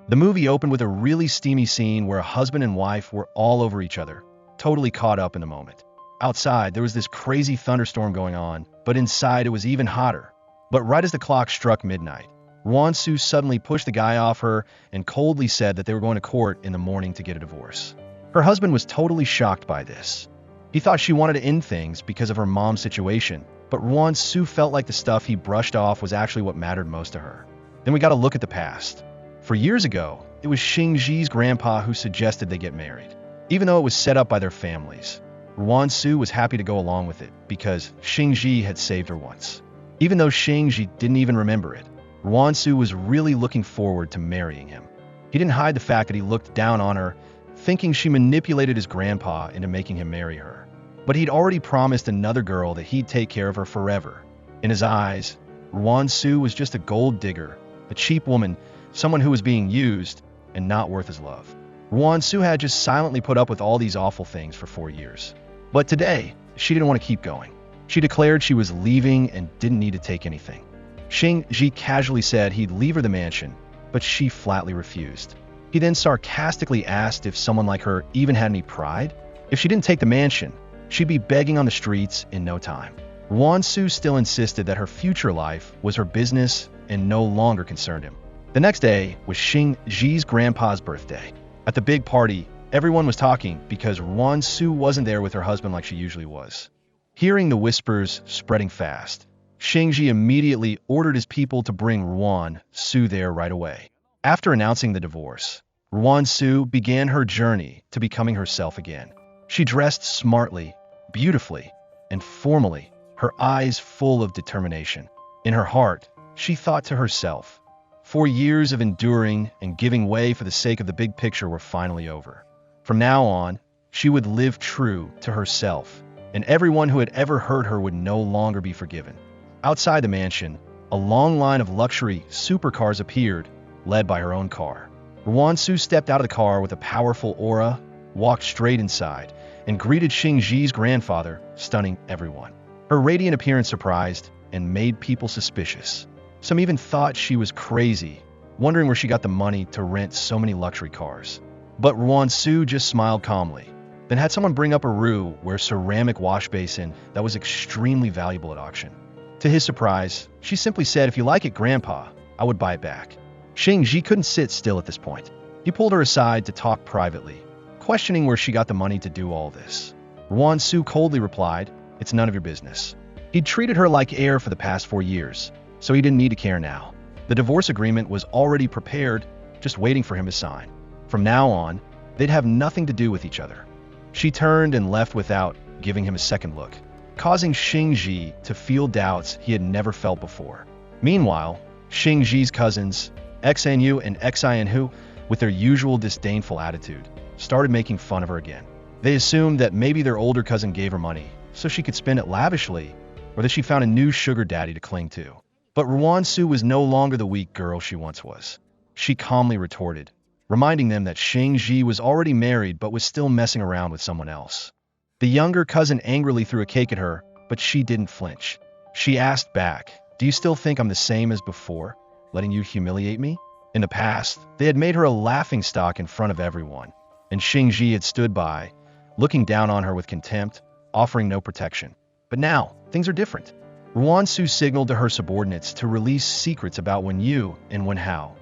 The movie opened with a really steamy scene where a husband and wife were all over each other, totally caught up in the moment. Outside, there was this crazy thunderstorm going on, but inside it was even hotter. But right as the clock struck midnight, Won-soo suddenly pushed the guy off her and coldly said that they were going to court in the morning to get a divorce. Her husband was totally shocked by this. He thought she wanted to end things because of her mom's situation, but Won-soo felt like the stuff he brushed off was actually what mattered most to her. Then we got to look at the past. For years ago, it was Shing-ji's grandpa who suggested they get married. Even though it was set up by their families, Won-soo was happy to go along with it because Shing-ji had saved her once. Even though Shing-ji didn't even remember it, Won-soo was really looking forward to marrying him. He didn't hide the fact that he looked down on her, thinking she manipulated his grandpa into making him marry her. But he'd already promised another girl that he'd take care of her forever. In his eyes, Won-soo was just a gold digger, a cheap woman, someone who was being used and not worth his love. Won-soo had just silently put up with all these awful things for 4 years. But today, she didn't want to keep going. She declared she was leaving and didn't need to take anything. Shing-ji casually said he'd leave her the mansion, but she flatly refused. He then sarcastically asked if someone like her even had any pride. If she didn't take the mansion, she'd be begging on the streets in no time. Won-soo still insisted that her future life was her business and no longer concerned him. The next day was Shing-ji's grandpa's birthday. At the big party, everyone was talking because Won-soo wasn't there with her husband like she usually was. Hearing the whispers spreading fast, Shing-ji immediately ordered his people to bring Won-soo there right away. After announcing the divorce, Won-soo began her journey to becoming herself again. She dressed smartly, beautifully, and formally, her eyes full of determination. In her heart, she thought to herself, 4 years of enduring and giving way for the sake of the big picture were finally over. From now on, she would live true to herself, and everyone who had ever hurt her would no longer be forgiven. Outside the mansion, a long line of luxury supercars appeared, led by her own car. Won-soo stepped out of the car with a powerful aura, walked straight inside, and greeted Shing-ji's grandfather, stunning everyone. Her radiant appearance surprised and made people suspicious. Some even thought she was crazy, wondering where she got the money to rent so many luxury cars. But Won-soo just smiled calmly, then had someone bring up a Ru-ware ceramic wash basin that was extremely valuable at auction. To his surprise, she simply said, "If you like it, Grandpa, I would buy it back." Shing-ji couldn't sit still at this point. He pulled her aside to talk privately, questioning where she got the money to do all this. Won-soo coldly replied, "It's none of your business." He'd treated her like air for the past 4 years, so he didn't need to care now. The divorce agreement was already prepared, just waiting for him to sign. From now on, they'd have nothing to do with each other. She turned and left without giving him a second look, causing Shing-ji to feel doubts he had never felt before. Meanwhile, Shing-ji's cousins, Xanyu and Xianhu, with their usual disdainful attitude, started making fun of her again. They assumed that maybe their older cousin gave her money so she could spend it lavishly, or that she found a new sugar daddy to cling to. But Won-soo was no longer the weak girl she once was. She calmly retorted, reminding them that Shing-ji was already married but was still messing around with someone else. The younger cousin angrily threw a cake at her, but she didn't flinch. She asked back, "Do you still think I'm the same as before, letting you humiliate me?" In the past, they had made her a laughingstock in front of everyone, and Shing-ji had stood by, looking down on her with contempt, offering no protection. But now, things are different. Won-soo signaled to her subordinates to release secrets about Wen-yu and Wen-hao.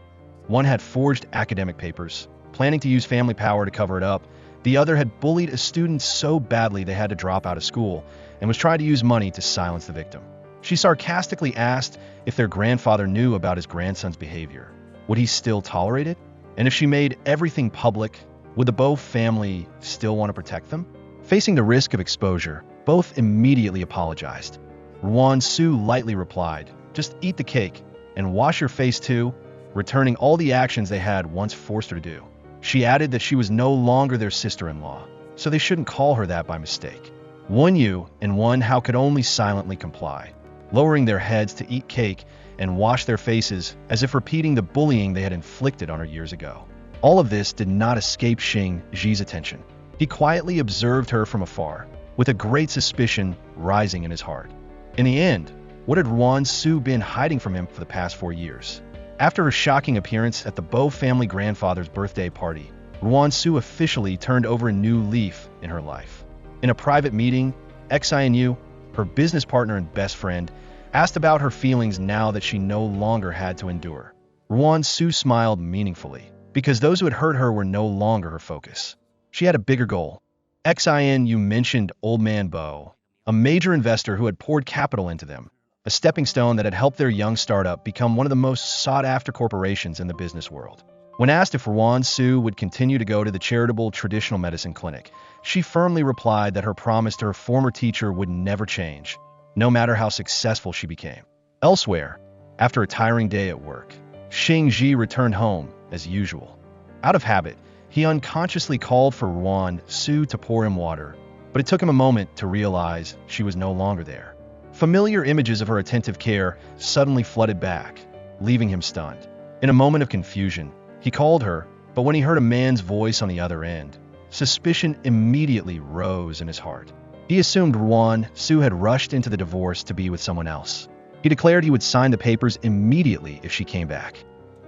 One had forged academic papers, planning to use family power to cover it up. The other had bullied a student so badly they had to drop out of school, and was trying to use money to silence the victim. She sarcastically asked if their grandfather knew about his grandson's behavior. Would he still tolerate it? And if she made everything public, would the Bo family still want to protect them? Facing the risk of exposure, both immediately apologized. Won-soo lightly replied, "Just eat the cake, and wash your face too," returning all the actions they had once forced her to do. She added that she was no longer their sister-in-law, so they shouldn't call her that by mistake. Wen-yu and Wen-hao could only silently comply, lowering their heads to eat cake and wash their faces as if repeating the bullying they had inflicted on her years ago. All of this did not escape Shing-ji's attention. He quietly observed her from afar, with a great suspicion rising in his heart. In the end, what had Won-soo been hiding from him for the past 4 years? After her shocking appearance at the Bo family grandfather's birthday party, Ruan Su officially turned over a new leaf in her life. In a private meeting, Xianyu, her business partner and best friend, asked about her feelings now that she no longer had to endure. Ruan Su smiled meaningfully, because those who had hurt her were no longer her focus. She had a bigger goal. Xianyu mentioned Old Man Bo, a major investor who had poured capital into them, a stepping stone that had helped their young startup become one of the most sought-after corporations in the business world. When asked if Ruan Su would continue to go to the charitable traditional medicine clinic, she firmly replied that her promise to her former teacher would never change, no matter how successful she became. Elsewhere, after a tiring day at work, Xing Ji returned home as usual. Out of habit, he unconsciously called for Ruan Su to pour him water, but it took him a moment to realize she was no longer there. Familiar images of her attentive care suddenly flooded back, leaving him stunned. In a moment of confusion, he called her, but when he heard a man's voice on the other end, suspicion immediately rose in his heart. He assumed Ruan Su had rushed into the divorce to be with someone else. He declared he would sign the papers immediately if she came back.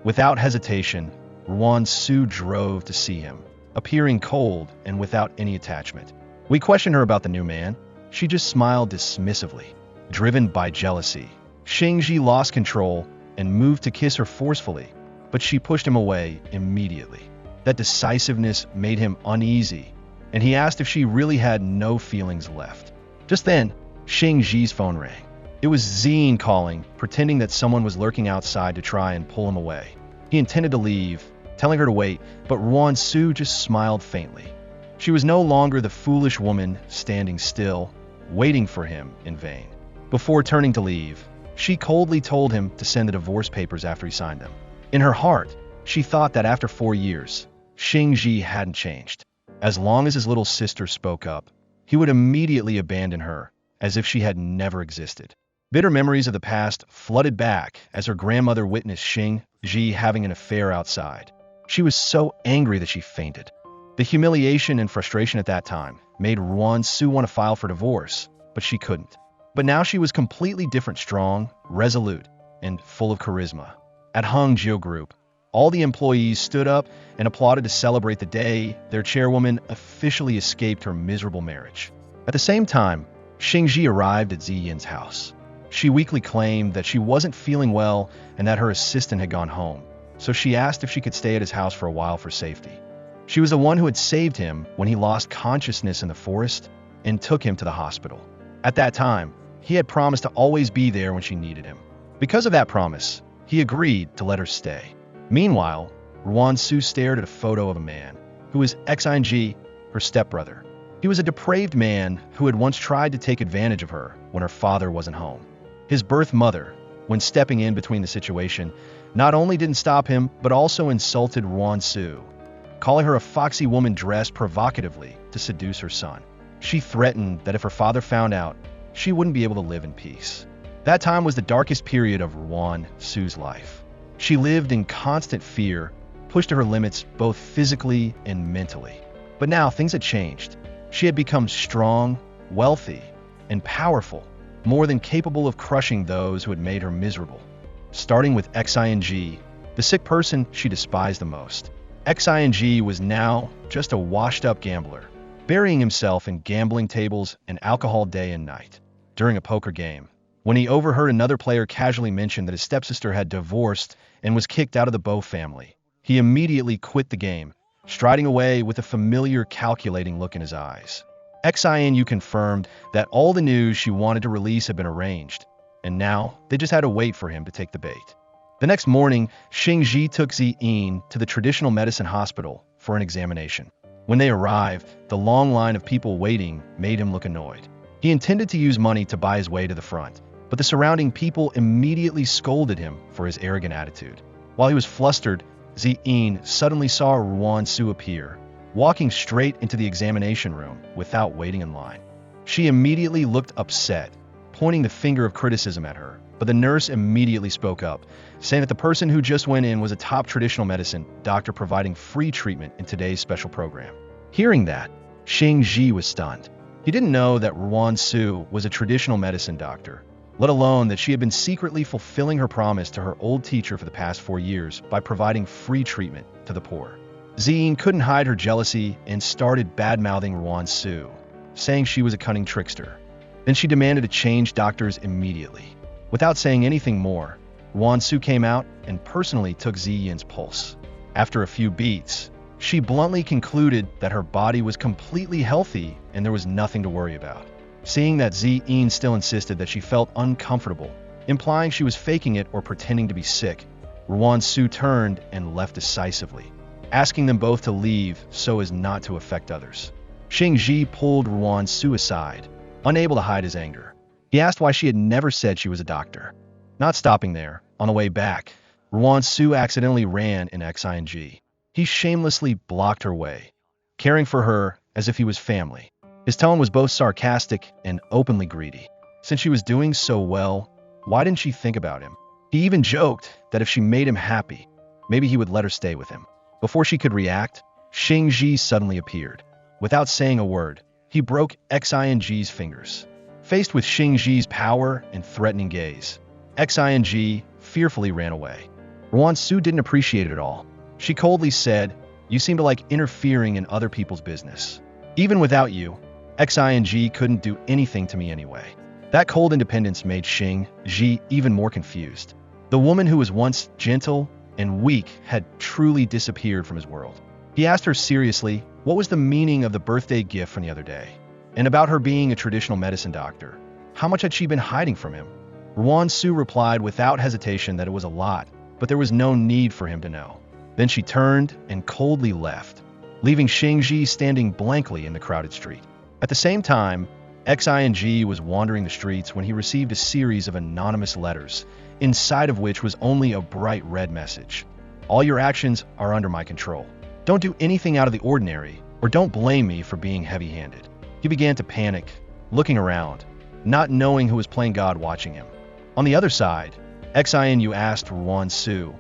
Without hesitation, Ruan Su drove to see him, appearing cold and without any attachment. We questioned her about the new man. She just smiled dismissively. Driven by jealousy, Xingji lost control and moved to kiss her forcefully, but she pushed him away immediately. That decisiveness made him uneasy, and he asked if she really had no feelings left. Just then, Xingji's phone rang. It was Zine calling, pretending that someone was lurking outside to try and pull him away. He intended to leave, telling her to wait, but Ruan Su just smiled faintly. She was no longer the foolish woman standing still, waiting for him in vain. Before turning to leave, she coldly told him to send the divorce papers after he signed them. In her heart, she thought that after 4 years, Xingji hadn't changed. As long as his little sister spoke up, he would immediately abandon her, as if she had never existed. Bitter memories of the past flooded back as her grandmother witnessed Xingji having an affair outside. She was so angry that she fainted. The humiliation and frustration at that time made Ruan Su want to file for divorce, but she couldn't. But now she was completely different, strong, resolute, and full of charisma. At Hangzhou Group, all the employees stood up and applauded to celebrate the day their chairwoman officially escaped her miserable marriage. At the same time, Xingji arrived at Ziyin's house. She weakly claimed that she wasn't feeling well and that her assistant had gone home, so she asked if she could stay at his house for a while for safety. She was the one who had saved him when he lost consciousness in the forest and took him to the hospital. At that time, he had promised to always be there when she needed him. Because of that promise, he agreed to let her stay. Meanwhile, Ruan Su stared at a photo of a man who was Xing, her stepbrother. He was a depraved man who had once tried to take advantage of her when her father wasn't home. His birth mother, when stepping in between the situation, not only didn't stop him, but also insulted Ruan Su, calling her a foxy woman dressed provocatively to seduce her son. She threatened that if her father found out, she wouldn't be able to live in peace. That time was the darkest period of Ruan Su's life. She lived in constant fear, pushed to her limits both physically and mentally. But now things had changed. She had become strong, wealthy, and powerful, more than capable of crushing those who had made her miserable. Starting with Xing, the sick person she despised the most. Xing was now just a washed-up gambler, burying himself in gambling tables and alcohol day and night. During a poker game, when he overheard another player casually mention that his stepsister had divorced and was kicked out of the Bo family, he immediately quit the game, striding away with a familiar, calculating look in his eyes. Xing confirmed that all the news she wanted to release had been arranged, and now they just had to wait for him to take the bait. The next morning, Xingji took Ziyin to the traditional medicine hospital for an examination. When they arrived, the long line of people waiting made him look annoyed. He intended to use money to buy his way to the front, but the surrounding people immediately scolded him for his arrogant attitude. While he was flustered, Ziyin suddenly saw Ruan Su appear, walking straight into the examination room without waiting in line. She immediately looked upset, pointing the finger of criticism at her, but the nurse immediately spoke up, saying that the person who just went in was a top traditional medicine doctor providing free treatment in today's special program. Hearing that, Xingji was stunned. He didn't know that Ruan Su was a traditional medicine doctor, let alone that she had been secretly fulfilling her promise to her old teacher for the past 4 years by providing free treatment to the poor. Zine couldn't hide her jealousy and started bad-mouthing Ruan Su, saying she was a cunning trickster. Then she demanded to change doctors immediately. Without saying anything more, Ruan Su came out and personally took Ziyin's pulse. After a few beats, she bluntly concluded that her body was completely healthy and there was nothing to worry about. Seeing that Ziyin still insisted that she felt uncomfortable, implying she was faking it or pretending to be sick, Ruan Su turned and left decisively, asking them both to leave so as not to affect others. Xing Ji pulled Ruan Su aside, unable to hide his anger. He asked why she had never said she was a doctor. Not stopping there, on the way back, Ruan Su accidentally ran in Xing. He shamelessly blocked her way, caring for her as if he was family. His tone was both sarcastic and openly greedy. Since she was doing so well, why didn't she think about him? He even joked that if she made him happy, maybe he would let her stay with him. Before she could react, Xing Ji suddenly appeared. Without saying a word, he broke Xing's fingers. Faced with Xing Ji's power and threatening gaze, Xing fearfully ran away. Ruan Su didn't appreciate it at all. She coldly said, "You seem to like interfering in other people's business. Even without you, Xing couldn't do anything to me anyway." That cold independence made Xing Ji even more confused. The woman who was once gentle and weak had truly disappeared from his world. He asked her seriously what was the meaning of the birthday gift from the other day, and about her being a traditional medicine doctor. How much had she been hiding from him? Ruan Su replied without hesitation that it was a lot, but there was no need for him to know. Then she turned and coldly left, leaving Xing Ji standing blankly in the crowded street. At the same time, Xing was wandering the streets when he received a series of anonymous letters, inside of which was only a bright red message. "All your actions are under my control. Don't do anything out of the ordinary, or don't blame me for being heavy-handed." He began to panic, looking around, not knowing who was playing God watching him. On the other side, Xing asked Ruan Su,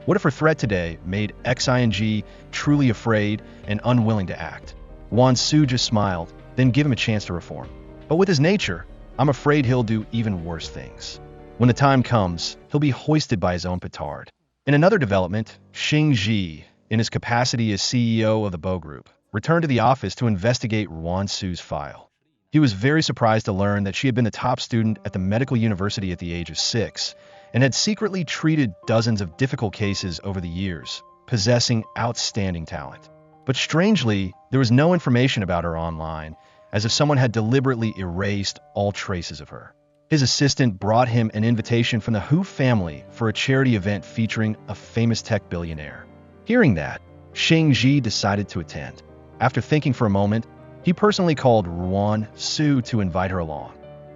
what if her threat today made Xing truly afraid and unwilling to act? Ruan Su just smiled, then give him a chance to reform. But with his nature, I'm afraid he'll do even worse things. When the time comes, he'll be hoisted by his own petard. In another development, Xing Ji, in his capacity as CEO of the Bo Group, returned to the office to investigate Ruan Su's file. He was very surprised to learn that she had been the top student at the medical university at the age of 6, and had secretly treated dozens of difficult cases over the years, possessing outstanding talent. But strangely, there was no information about her online, as if someone had deliberately erased all traces of her. His assistant brought him an invitation from the Hu family for a charity event featuring a famous tech billionaire. Hearing that, Xing Ji decided to attend. After thinking for a moment, he personally called Ruan Su to invite her along.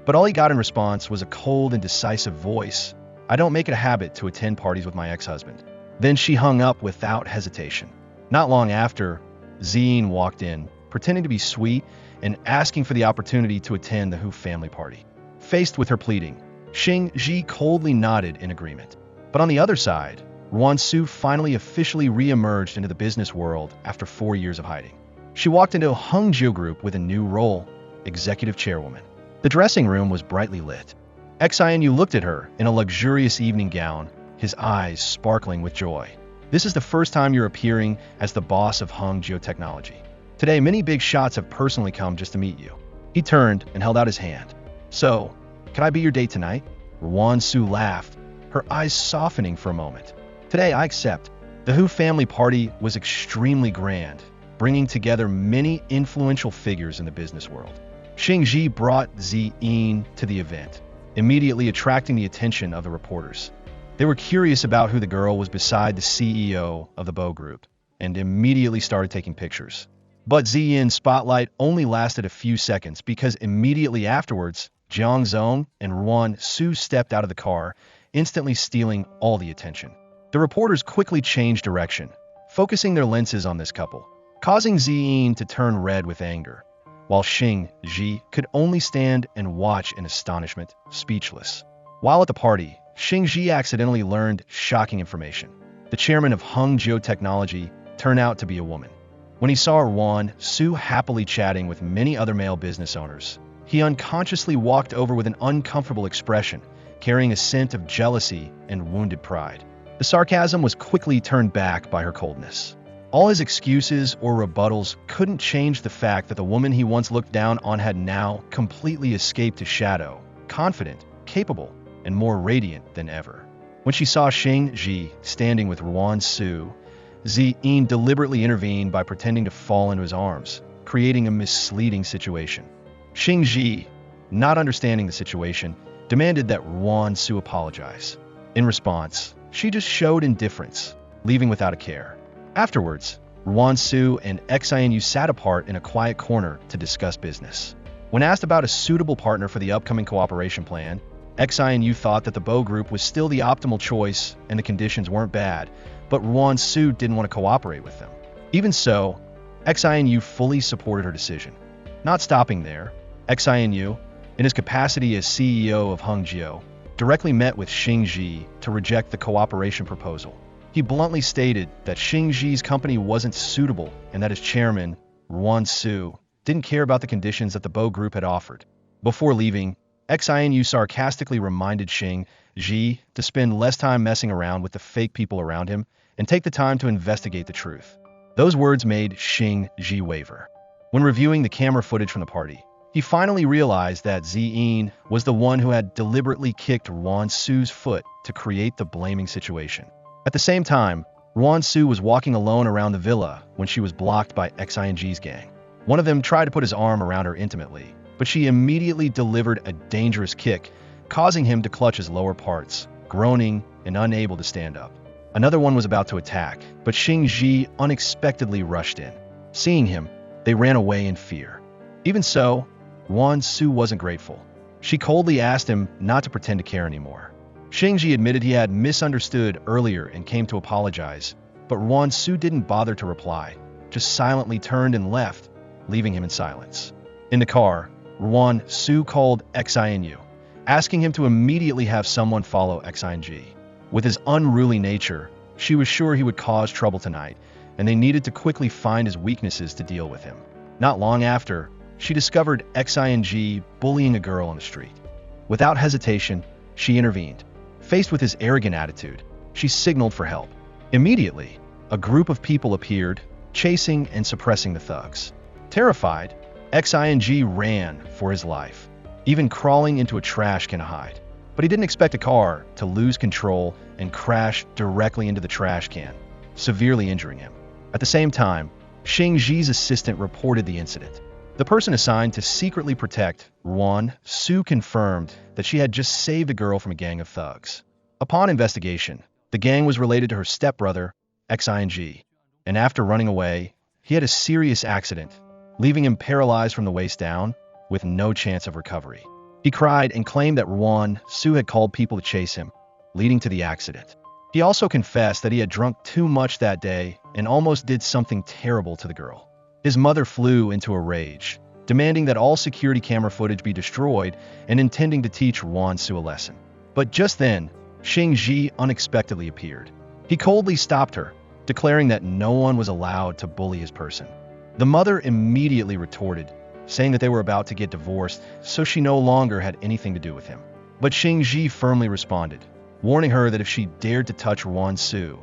But all he got in response was a cold and decisive voice. "I don't make it a habit to attend parties with my ex-husband." Then she hung up without hesitation. Not long after, Ziyin walked in, pretending to be sweet and asking for the opportunity to attend the Hu family party. Faced with her pleading, Xing Ji coldly nodded in agreement. But on the other side, Ruan Su finally officially re-emerged into the business world after 4 years of hiding. She walked into Hangzhou Group with a new role, executive chairwoman. The dressing room was brightly lit. Xing looked at her in a luxurious evening gown, his eyes sparkling with joy. "This is the first time you're appearing as the boss of Hangzhou Technology. Today, many big shots have personally come just to meet you." He turned and held out his hand. "So, can I be your date tonight?" Ruan Su laughed, her eyes softening for a moment. "Today, I accept." The Hu family party was extremely grand, bringing together many influential figures in the business world. Xing Ji brought Ziyin to the event, immediately attracting the attention of the reporters. They were curious about who the girl was beside the CEO of the Bo Group, and immediately started taking pictures. But Ziyin's spotlight only lasted a few seconds because immediately afterwards, Jiang Zong and Ruan Su stepped out of the car, instantly stealing all the attention. The reporters quickly changed direction, focusing their lenses on this couple, causing Ziyin to turn red with anger, while Xing Ji could only stand and watch in astonishment, speechless. While at the party, Xing Ji accidentally learned shocking information. The chairman of Hangzhou Technology turned out to be a woman. When he saw Ruan Su happily chatting with many other male business owners, he unconsciously walked over with an uncomfortable expression carrying a scent of jealousy and wounded pride. The sarcasm was quickly turned back by her coldness. All his excuses or rebuttals couldn't change the fact that the woman he once looked down on had now completely escaped his shadow, confident, capable, and more radiant than ever. When she saw Xing Ji standing with Ruan Su, Ziyin deliberately intervened by pretending to fall into his arms, creating a misleading situation. Xing Ji, not understanding the situation, demanded that Ruan Su apologize. In response, she just showed indifference, leaving without a care. Afterwards, Ruan Su and Xianyu sat apart in a quiet corner to discuss business. When asked about a suitable partner for the upcoming cooperation plan, Xianyu thought that the Bo Group was still the optimal choice and the conditions weren't bad, but Ruan Su didn't want to cooperate with them. Even so, Xianyu fully supported her decision. Not stopping there, Xianyu, in his capacity as CEO of Hengjiu, directly met with Xing Ji to reject the cooperation proposal. He bluntly stated that Xing Ji's company wasn't suitable and that his chairman, Ruan Su, didn't care about the conditions that the Bo Group had offered. Before leaving, Xianyu sarcastically reminded Xing Ji to spend less time messing around with the fake people around him and take the time to investigate the truth. Those words made Xing Ji waver. When reviewing the camera footage from the party, he finally realized that Ziyin was the one who had deliberately kicked Ruan Su's foot to create the blaming situation. At the same time, Ruan Su was walking alone around the villa when she was blocked by Xing's gang. One of them tried to put his arm around her intimately, but she immediately delivered a dangerous kick, causing him to clutch his lower parts, groaning and unable to stand up. Another one was about to attack, but Xing Ji unexpectedly rushed in. Seeing him, they ran away in fear. Even so, Ruan Su wasn't grateful. She coldly asked him not to pretend to care anymore. Xing Ji admitted he had misunderstood earlier and came to apologize, but Ruan Su didn't bother to reply, just silently turned and left, leaving him in silence. In the car, Ruan Su called Xianyu, asking him to immediately have someone follow Xing. With his unruly nature, she was sure he would cause trouble tonight, and they needed to quickly find his weaknesses to deal with him. Not long after, she discovered Xing bullying a girl on the street. Without hesitation, she intervened. Faced with his arrogant attitude, she signaled for help. Immediately, a group of people appeared, chasing and suppressing the thugs. Terrified, Xing ran for his life, even crawling into a trash can to hide. But he didn't expect a car to lose control and crash directly into the trash can, severely injuring him. At the same time, Xing Ji's assistant reported the incident. The person assigned to secretly protect Ruan Su confirmed that she had just saved a girl from a gang of thugs. Upon investigation, the gang was related to her stepbrother, Xing, and after running away, he had a serious accident, leaving him paralyzed from the waist down, with no chance of recovery. He cried and claimed that Ruan Su had called people to chase him, leading to the accident. He also confessed that he had drunk too much that day and almost did something terrible to the girl. His mother flew into a rage, demanding that all security camera footage be destroyed and intending to teach Ruan Su a lesson. But just then, Xing Ji unexpectedly appeared. He coldly stopped her, declaring that no one was allowed to bully his person. The mother immediately retorted, saying that they were about to get divorced, so she no longer had anything to do with him. But Xing Ji firmly responded, warning her that if she dared to touch Ruan Su,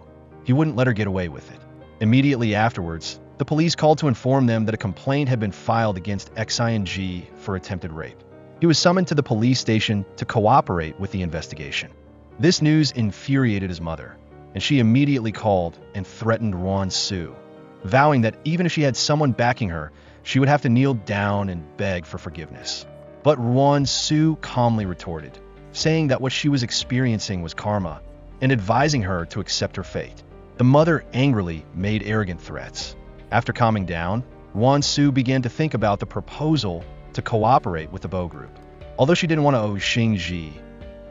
he wouldn't let her get away with it. Immediately afterwards, the police called to inform them that a complaint had been filed against Xing for attempted rape. He was summoned to the police station to cooperate with the investigation. This news infuriated his mother, and she immediately called and threatened Ruan Su, vowing that even if she had someone backing her, she would have to kneel down and beg for forgiveness. But Ruan Su calmly retorted, saying that what she was experiencing was karma, and advising her to accept her fate. The mother angrily made arrogant threats. After calming down, Ruan Su began to think about the proposal to cooperate with the Bo Group. Although she didn't want to owe Xing Ji,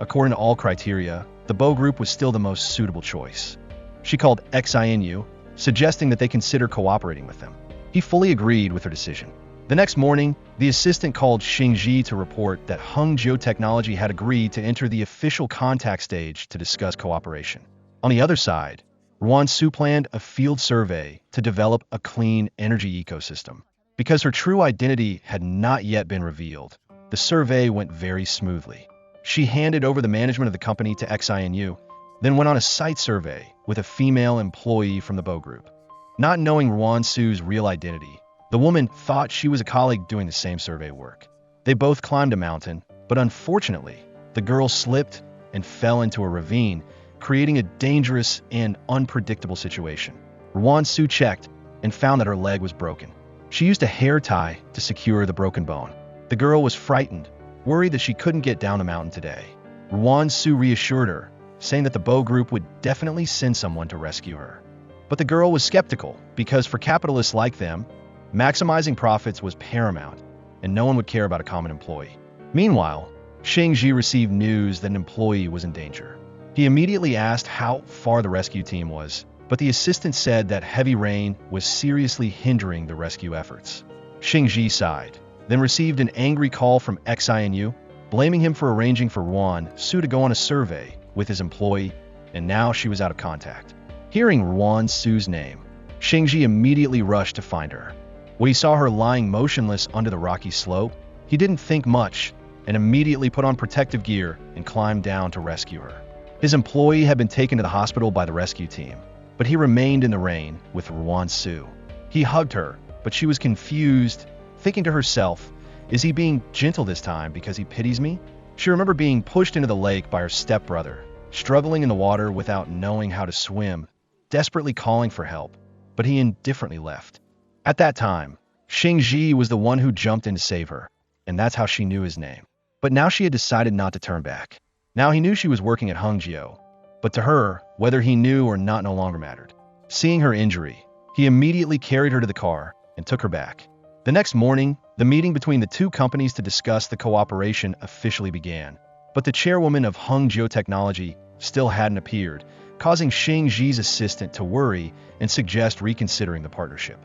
according to all criteria, the Bo Group was still the most suitable choice. She called Xianyu, suggesting that they consider cooperating with them. He fully agreed with her decision. The next morning, the assistant called Xing Ji to report that Hengjiu Technology had agreed to enter the official contact stage to discuss cooperation. On the other side, Ruan Su planned a field survey to develop a clean energy ecosystem. Because her true identity had not yet been revealed, the survey went very smoothly. She handed over the management of the company to XINU, then went on a site survey with a female employee from the Bo Group. Not knowing Ruan Su's real identity, the woman thought she was a colleague doing the same survey work. They both climbed a mountain, but unfortunately, the girl slipped and fell into a ravine, creating a dangerous and unpredictable situation. Ruan Su checked and found that her leg was broken. She used a hair tie to secure the broken bone. The girl was frightened, worried that she couldn't get down the mountain today. Ruan Su reassured her, saying that the Bo Group would definitely send someone to rescue her. But the girl was skeptical because for capitalists like them, maximizing profits was paramount, and no one would care about a common employee. Meanwhile, Shingji received news that an employee was in danger. He immediately asked how far the rescue team was, but the assistant said that heavy rain was seriously hindering the rescue efforts. Shingji sighed, then received an angry call from XINU, blaming him for arranging for Ruan Su to go on a survey with his employee, and now she was out of contact. Hearing Ruan Su's name, Shingji immediately rushed to find her. When he saw her lying motionless under the rocky slope, he didn't think much and immediately put on protective gear and climbed down to rescue her. His employee had been taken to the hospital by the rescue team, but he remained in the rain with Ruan Su. He hugged her, but she was confused, thinking to herself, is he being gentle this time because he pities me? She remembered being pushed into the lake by her stepbrother, struggling in the water without knowing how to swim, desperately calling for help, but he indifferently left. At that time, Shingji was the one who jumped in to save her, and that's how she knew his name. But now she had decided not to turn back. Now he knew she was working at Hangzhou, but to her, whether he knew or not no longer mattered. Seeing her injury, he immediately carried her to the car and took her back. The next morning, the meeting between the two companies to discuss the cooperation officially began, but the chairwoman of Hangzhou Technology still hadn't appeared, causing Shingji's assistant to worry and suggest reconsidering the partnership.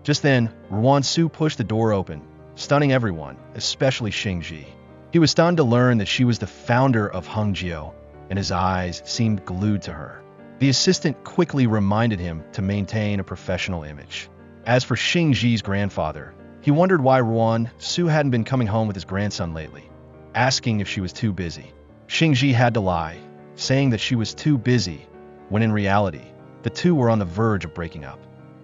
Just then, Ruan Su pushed the door open, stunning everyone, especially Shingji. He was stunned to learn that she was the founder of Hangzhou, and his eyes seemed glued to her. The assistant quickly reminded him to maintain a professional image. As for Shingji's grandfather, he wondered why Ruan Su hadn't been coming home with his grandson lately, asking if she was too busy. Shingji had to lie, saying that she was too busy, when in reality, the two were on the verge of breaking up.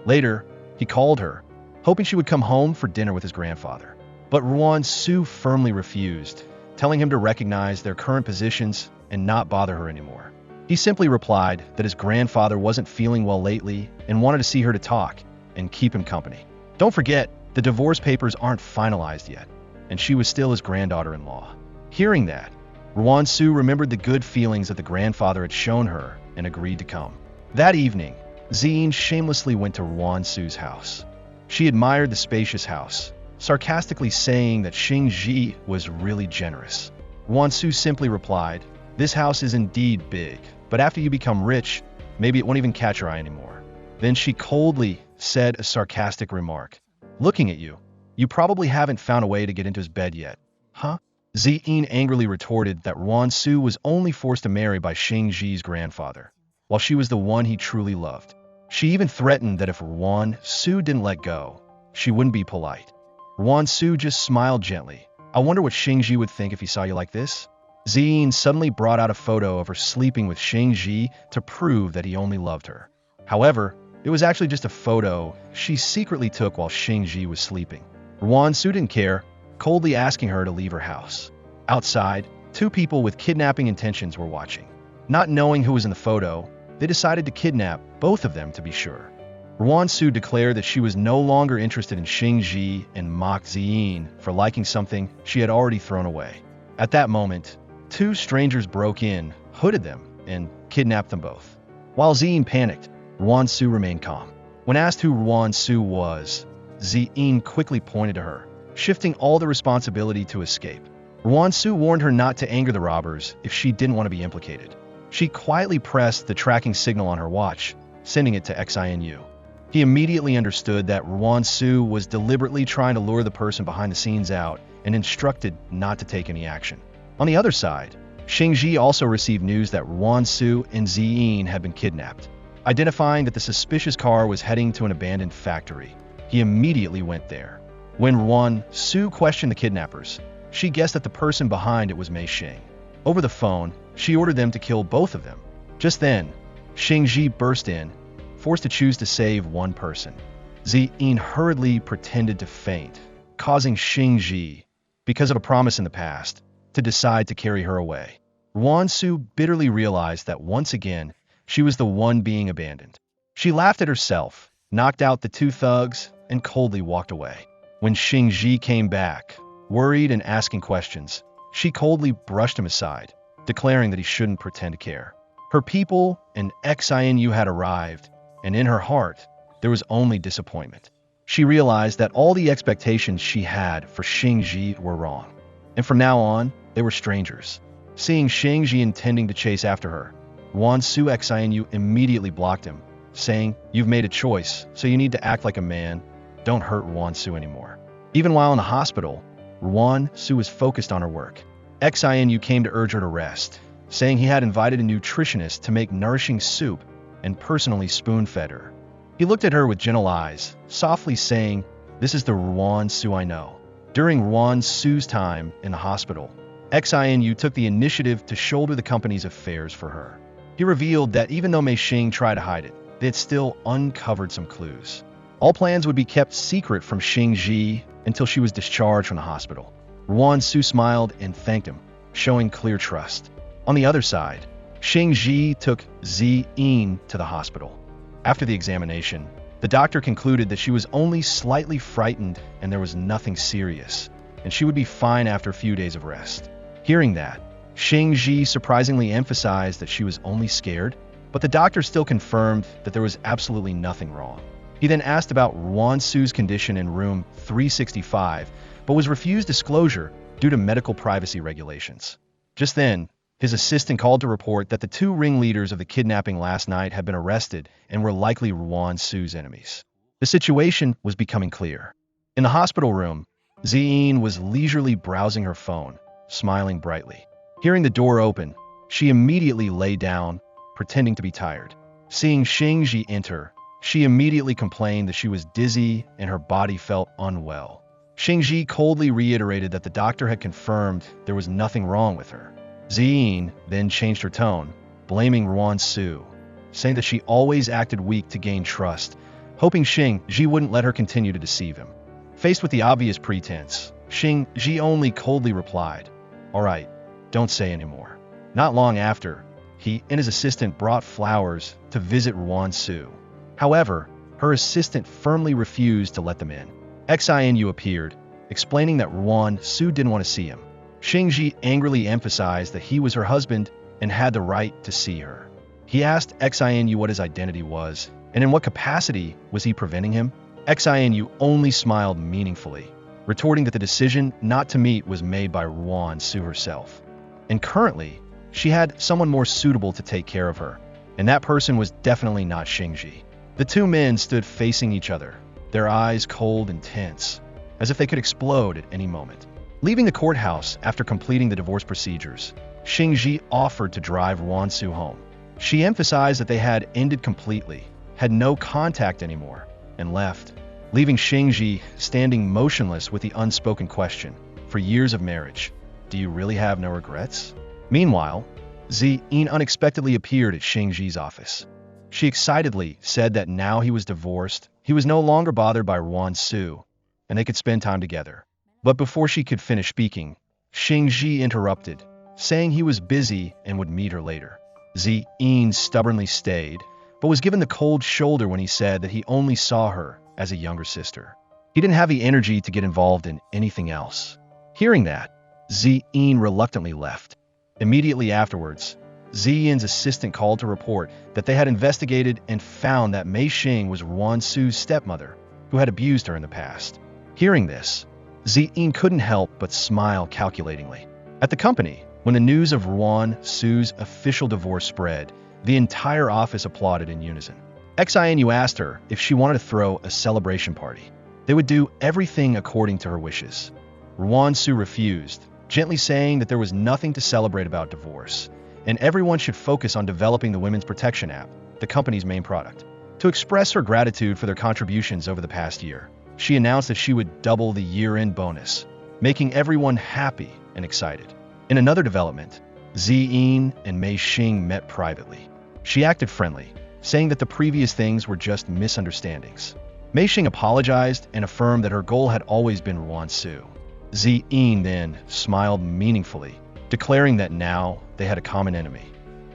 Later, he called her, hoping she would come home for dinner with his grandfather. But Ruan Su firmly refused, telling him to recognize their current positions and not bother her anymore. He simply replied that his grandfather wasn't feeling well lately and wanted to see her to talk and keep him company. Don't forget, the divorce papers aren't finalized yet, and she was still his granddaughter-in-law. Hearing that, Ruan Su remembered the good feelings that the grandfather had shown her and agreed to come. That evening, Zine shamelessly went to Ruan Su's house. She admired the spacious house, sarcastically saying that Shingji was really generous. Ruan Su simply replied, "This house is indeed big, but after you become rich, maybe it won't even catch your eye anymore." Then she coldly said a sarcastic remark, "Looking at you, you probably haven't found a way to get into his bed yet, huh?" Zine angrily retorted that Ruan Su was only forced to marry by Shingji's grandfather, while she was the one he truly loved. She even threatened that if Ruan Su didn't let go, she wouldn't be polite. Ruan Su just smiled gently. "I wonder what Shingji would think if he saw you like this?" Zine suddenly brought out a photo of her sleeping with Shingji to prove that he only loved her. However, it was actually just a photo she secretly took while Shingji was sleeping. Ruan Su didn't care, coldly asking her to leave her house. Outside, two people with kidnapping intentions were watching. Not knowing who was in the photo, they decided to kidnap both of them to be sure. Ruan Su declared that she was no longer interested in Shingji and mocked Zine for liking something she had already thrown away. At that moment, two strangers broke in, hooded them, and kidnapped them both. While Zine panicked, Ruan Su remained calm. When asked who Ruan Su was, Zine quickly pointed to her, shifting all the responsibility to escape. Ruan Su warned her not to anger the robbers if she didn't want to be implicated. She quietly pressed the tracking signal on her watch, sending it to XINU. He immediately understood that Ruan Su was deliberately trying to lure the person behind the scenes out and instructed not to take any action. On the other side, Shingji also received news that Ruan Su and Zine had been kidnapped. Identifying that the suspicious car was heading to an abandoned factory, he immediately went there. When Ruan Su questioned the kidnappers, she guessed that the person behind it was Mei Xing. Over the phone, she ordered them to kill both of them. Just then, Xingji burst in, forced to choose to save one person. Ziyin hurriedly pretended to faint, causing Xingji, because of a promise in the past, to decide to carry her away. Ruan Su bitterly realized that once again, she was the one being abandoned. She laughed at herself, knocked out the two thugs, and coldly walked away. When Xingji came back, worried and asking questions, she coldly brushed him aside, declaring that he shouldn't pretend to care. Her people and Xinu had arrived, and in her heart, there was only disappointment. She realized that all the expectations she had for Xingji were wrong, and from now on, they were strangers. Seeing Xingji intending to chase after her, Ruan Su Xinu immediately blocked him, saying, "You've made a choice, so you need to act like a man. Don't hurt Ruan Su anymore." Even while in the hospital, Ruan Su was focused on her work. Xinu came to urge her to rest, saying he had invited a nutritionist to make nourishing soup and personally spoon-fed her. He looked at her with gentle eyes, softly saying, "This is the Ruan Su I know." During Ruan Su's time in the hospital, Xinu took the initiative to shoulder the company's affairs for her. He revealed that even though Mei Xing tried to hide it, they had still uncovered some clues. All plans would be kept secret from Xingji until she was discharged from the hospital. Ruan Su smiled and thanked him, showing clear trust. On the other side, Xingji took Ziyin to the hospital. After the examination, the doctor concluded that she was only slightly frightened and there was nothing serious, and she would be fine after a few days of rest. Hearing that, Xingji surprisingly emphasized that she was only scared, but the doctor still confirmed that there was absolutely nothing wrong. He then asked about Ruan Su's condition in room 365, but was refused disclosure due to medical privacy regulations. Just then, his assistant called to report that the two ringleaders of the kidnapping last night had been arrested and were likely Ruan Su's enemies. The situation was becoming clear. In the hospital room, Ziyin was leisurely browsing her phone, smiling brightly. Hearing the door open, she immediately lay down, pretending to be tired. Seeing Xingji enter, she immediately complained that she was dizzy and her body felt unwell. Xingji coldly reiterated that the doctor had confirmed there was nothing wrong with her. Ziyin then changed her tone, blaming Ruan Su, saying that she always acted weak to gain trust, hoping Xingji wouldn't let her continue to deceive him. Faced with the obvious pretense, Xingji only coldly replied, "All right, don't say anymore." Not long after, he and his assistant brought flowers to visit Ruan Su. However, her assistant firmly refused to let them in. Xinu appeared, explaining that Ruan Su didn't want to see him. Xingji angrily emphasized that he was her husband and had the right to see her. He asked Xinu what his identity was, and in what capacity was he preventing him? Xinu only smiled meaningfully, retorting that the decision not to meet was made by Ruan Su herself. And currently, she had someone more suitable to take care of her, and that person was definitely not Xingji. The two men stood facing each other, their eyes cold and tense, as if they could explode at any moment. Leaving the courthouse after completing the divorce procedures, Xingji offered to drive Ruan Su home. She emphasized that they had ended completely, had no contact anymore, and left, leaving Xingji standing motionless with the unspoken question, for years of marriage, do you really have no regrets? Meanwhile, Ziyin unexpectedly appeared at Xingji's office. She excitedly said that now he was divorced, he was no longer bothered by Ruan Su, and they could spend time together. But before she could finish speaking, Xingji interrupted, saying he was busy and would meet her later. Ziyin stubbornly stayed, but was given the cold shoulder when he said that he only saw her as a younger sister. He didn't have the energy to get involved in anything else. Hearing that, Ziyin reluctantly left. Immediately afterwards, Ziyin's assistant called to report that they had investigated and found that Mei Xing was Ruan Su's stepmother, who had abused her in the past. Hearing this, Ziyin couldn't help but smile calculatingly. At the company, when the news of Ruan Su's official divorce spread, the entire office applauded in unison. Xinu asked her if she wanted to throw a celebration party. They would do everything according to her wishes. Ruan Su refused, gently saying that there was nothing to celebrate about divorce, and everyone should focus on developing the Women's Protection app, the company's main product. To express her gratitude for their contributions over the past year, she announced that she would double the year-end bonus, making everyone happy and excited. In another development, Ziyin and Mei Xing met privately. She acted friendly, saying that the previous things were just misunderstandings. Mei Xing apologized and affirmed that her goal had always been Ruansu. Ziyin then smiled meaningfully, declaring that now they had a common enemy.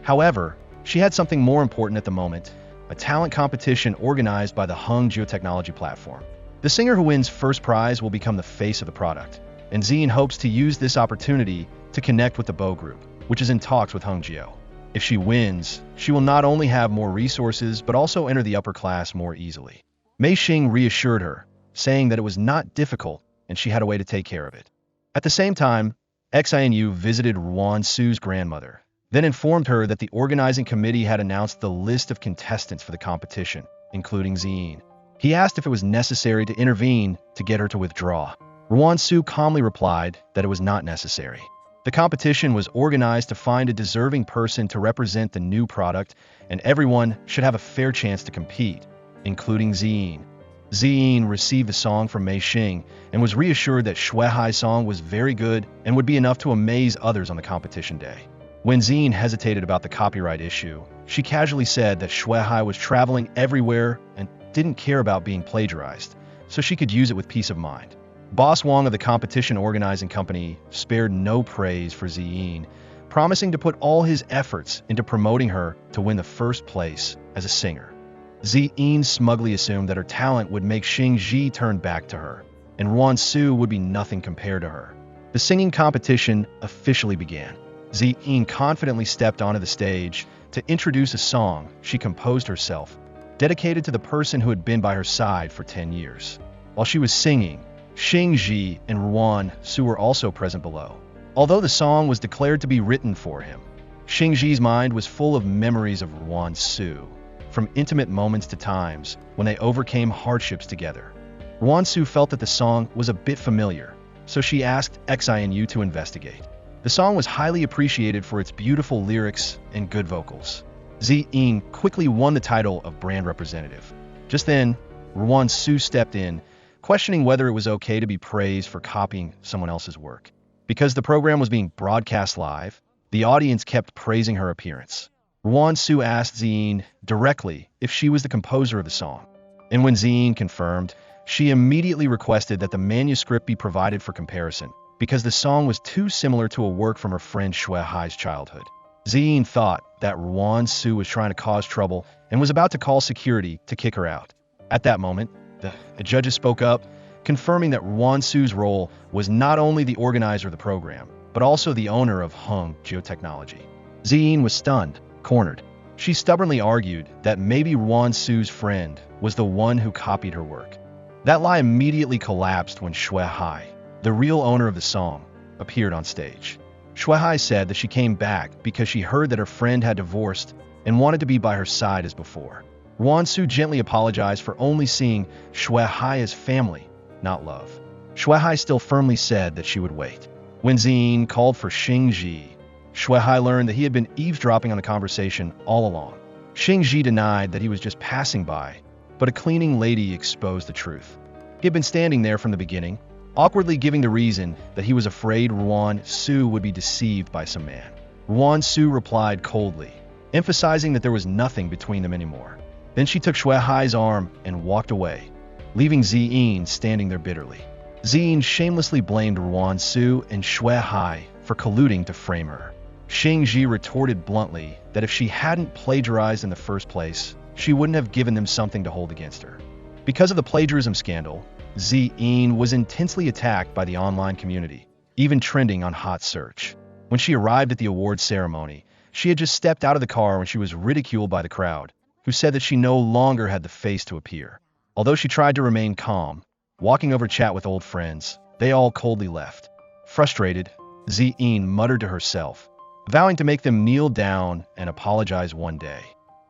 However, she had something more important at the moment, a talent competition organized by the Hung Geotechnology platform. The singer who wins first prize will become the face of the product, and Ziyin hopes to use this opportunity to connect with the Bo Group, which is in talks with Hung Geo. If she wins, she will not only have more resources but also enter the upper class more easily. Mei Xing reassured her, saying that it was not difficult and she had a way to take care of it. At the same time, Xinu visited Ruansu's grandmother, then informed her that the organizing committee had announced the list of contestants for the competition, including Ziyin. He asked if it was necessary to intervene to get her to withdraw. Ruansu calmly replied that it was not necessary. The competition was organized to find a deserving person to represent the new product, and everyone should have a fair chance to compete, including Ziyin. Ziyin received the song from Mei Xing and was reassured that Shuehai's song was very good and would be enough to amaze others on the competition day. When Ziyin hesitated about the copyright issue, she casually said that Shuehai was traveling everywhere and didn't care about being plagiarized, so she could use it with peace of mind. Boss Wang of the competition organizing company spared no praise for Ziyin, promising to put all his efforts into promoting her to win the first place as a singer. Ziyin smugly assumed that her talent would make Xing Ji turn back to her, and Ruansu would be nothing compared to her. The singing competition officially began. Ziyin confidently stepped onto the stage to introduce a song she composed herself, dedicated to the person who had been by her side for 10 years. While she was singing, Xing Ji and Ruansu were also present below. Although the song was declared to be written for him, Xing Ji's mind was full of memories of Ruansu, from intimate moments to times when they overcame hardships together. Ruansu felt that the song was a bit familiar, so she asked Xinu to investigate. The song was highly appreciated for its beautiful lyrics and good vocals. Ziyin quickly won the title of brand representative. Just then, Ruansu stepped in, questioning whether it was okay to be praised for copying someone else's work. Because the program was being broadcast live, the audience kept praising her appearance. Ruansu asked Ziyin directly if she was the composer of the song, and when Ziyin confirmed, she immediately requested that the manuscript be provided for comparison, because the song was too similar to a work from her friend Shuehai's childhood. Ziyin thought that Ruansu was trying to cause trouble and was about to call security to kick her out. At that moment, the judges spoke up, confirming that Ruansu's role was not only the organizer of the program, but also the owner of Hung Geotechnology. Ziyin was stunned, cornered. She stubbornly argued that maybe Ruansu's friend was the one who copied her work. That lie immediately collapsed when Shuehai, the real owner of the song, appeared on stage. Shuehai said that she came back because she heard that her friend had divorced and wanted to be by her side as before. Ruansu gently apologized for only seeing Shuehai as family, not love. Shuehai still firmly said that she would wait. When Ziyin called for Xing Ji, Shuehai learned that he had been eavesdropping on the conversation all along. Xing Ji denied that he was just passing by, but a cleaning lady exposed the truth. He had been standing there from the beginning, awkwardly giving the reason that he was afraid Ruansu would be deceived by some man. Ruansu replied coldly, emphasizing that there was nothing between them anymore. Then she took Shuehai's arm and walked away, leaving Ziyin standing there bitterly. Ziyin shamelessly blamed Ruansu and Shuehai for colluding to frame her. Xing Ji retorted bluntly that if she hadn't plagiarized in the first place, she wouldn't have given them something to hold against her. Because of the plagiarism scandal, Ziyin was intensely attacked by the online community, even trending on Hot Search. When she arrived at the awards ceremony, she had just stepped out of the car when she was ridiculed by the crowd, who said that she no longer had the face to appear. Although she tried to remain calm, walking over to chat with old friends, they all coldly left. Frustrated, Ziyin muttered to herself, vowing to make them kneel down and apologize one day.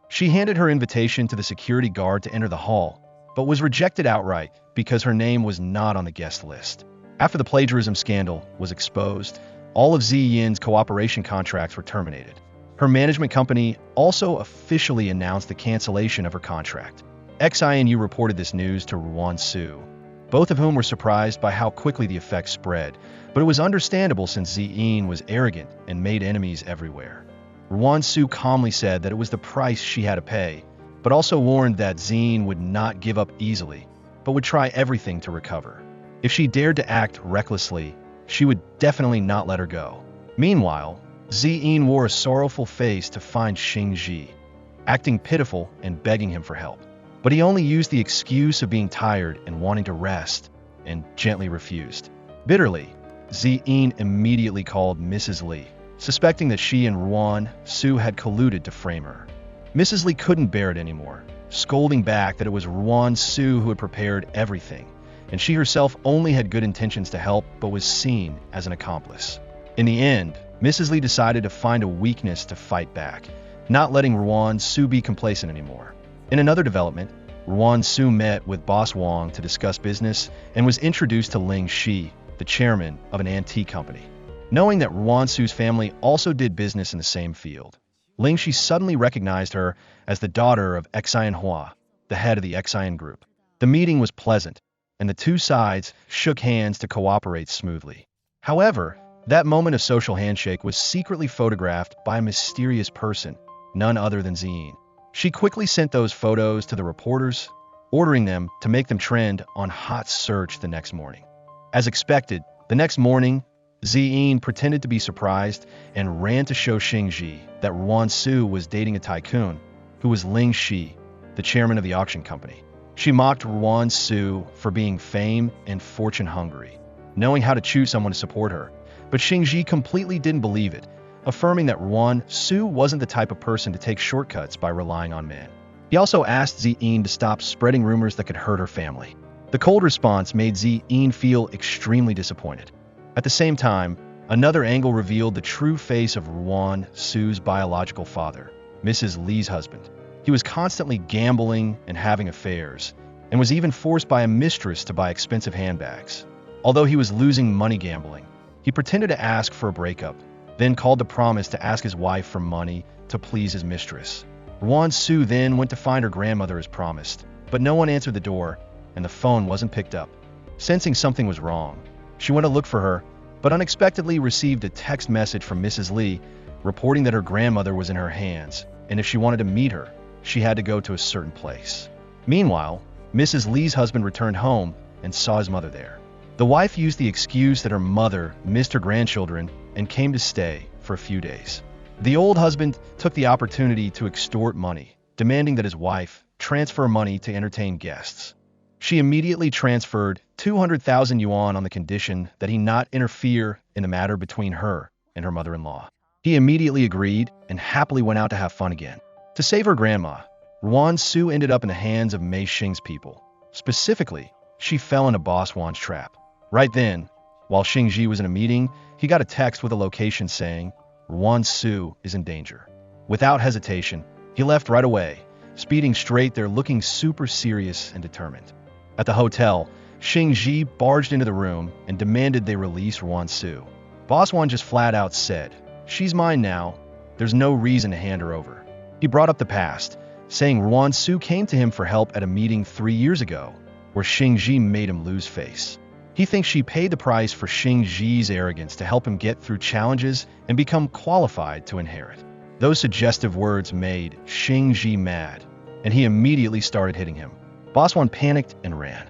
She handed her invitation to the security guard to enter the hall, but was rejected outright because her name was not on the guest list. After the plagiarism scandal was exposed, all of Ziyin's cooperation contracts were terminated. Her management company also officially announced the cancellation of her contract. Xinu reported this news to Ruansu, both of whom were surprised by how quickly the effect spread, but it was understandable since Zine was arrogant and made enemies everywhere. Ruan Su calmly said that it was the price she had to pay, but also warned that Zine would not give up easily, but would try everything to recover. If she dared to act recklessly, she would definitely not let her go. Meanwhile, Zine wore a sorrowful face to find Xingji, acting pitiful and begging him for help. But he only used the excuse of being tired and wanting to rest, and gently refused. Bitterly, Zine immediately called Mrs. Li, suspecting that she and Ruan Su had colluded to frame her. Mrs. Li couldn't bear it anymore, scolding back that it was Ruan Su who had prepared everything, and she herself only had good intentions to help but was seen as an accomplice. In the end, Mrs. Li decided to find a weakness to fight back, not letting Ruan Su be complacent anymore. In another development, Ruan Su met with Boss Wang to discuss business and was introduced to Ling Shi, the chairman of an antique company. Knowing that Ruan Su's family also did business in the same field, Ling Shi suddenly recognized her as the daughter of Xian Hua, the head of the Xian group. The meeting was pleasant, and the two sides shook hands to cooperate smoothly. However, that moment of social handshake was secretly photographed by a mysterious person, none other than Zine. She quickly sent those photos to the reporters, ordering them to make them trend on Hot Search the next morning. As expected, the next morning, Zine pretended to be surprised and ran to show Xingji that Ruan Su was dating a tycoon, who was Ling Shi, the chairman of the auction company. She mocked Ruan Su for being fame and fortune hungry, knowing how to choose someone to support her, but Xingji completely didn't believe it, affirming that Ruan Su wasn't the type of person to take shortcuts by relying on men. He also asked Zine to stop spreading rumors that could hurt her family. The cold response made Zine feel extremely disappointed. At the same time, another angle revealed the true face of Ruan Su's biological father, Mrs. Li's husband. He was constantly gambling and having affairs, and was even forced by a mistress to buy expensive handbags. Although he was losing money gambling, he pretended to ask for a breakup, then called to promise to ask his wife for money to please his mistress. Ruan Su then went to find her grandmother as promised, but no one answered the door, and the phone wasn't picked up. Sensing something was wrong, she went to look for her, but unexpectedly received a text message from Mrs. Li reporting that her grandmother was in her hands, and if she wanted to meet her, she had to go to a certain place. Meanwhile, Mrs. Li's husband returned home and saw his mother there. The wife used the excuse that her mother missed her grandchildren and came to stay for a few days. The old husband took the opportunity to extort money, demanding that his wife transfer money to entertain guests. She immediately transferred 200,000 yuan on the condition that he not interfere in the matter between her and her mother-in-law. He immediately agreed and happily went out to have fun again. To save her grandma, Ruan Su ended up in the hands of Mei Xing's people. Specifically, she fell into Boss Wan's trap. Right then, while Xingji was in a meeting, he got a text with a location saying, Ruan Su is in danger. Without hesitation, he left right away, speeding straight there looking super serious and determined. At the hotel, Xingji barged into the room and demanded they release Ruan Su. Boss Wan just flat out said, "She's mine now. There's no reason to hand her over." He brought up the past, saying Ruan Su came to him for help at a meeting 3 years ago, where Xingji made him lose face. He thinks she paid the price for Xingji's arrogance to help him get through challenges and become qualified to inherit. Those suggestive words made Xingji mad, and he immediately started hitting him. Boss Wan panicked and ran.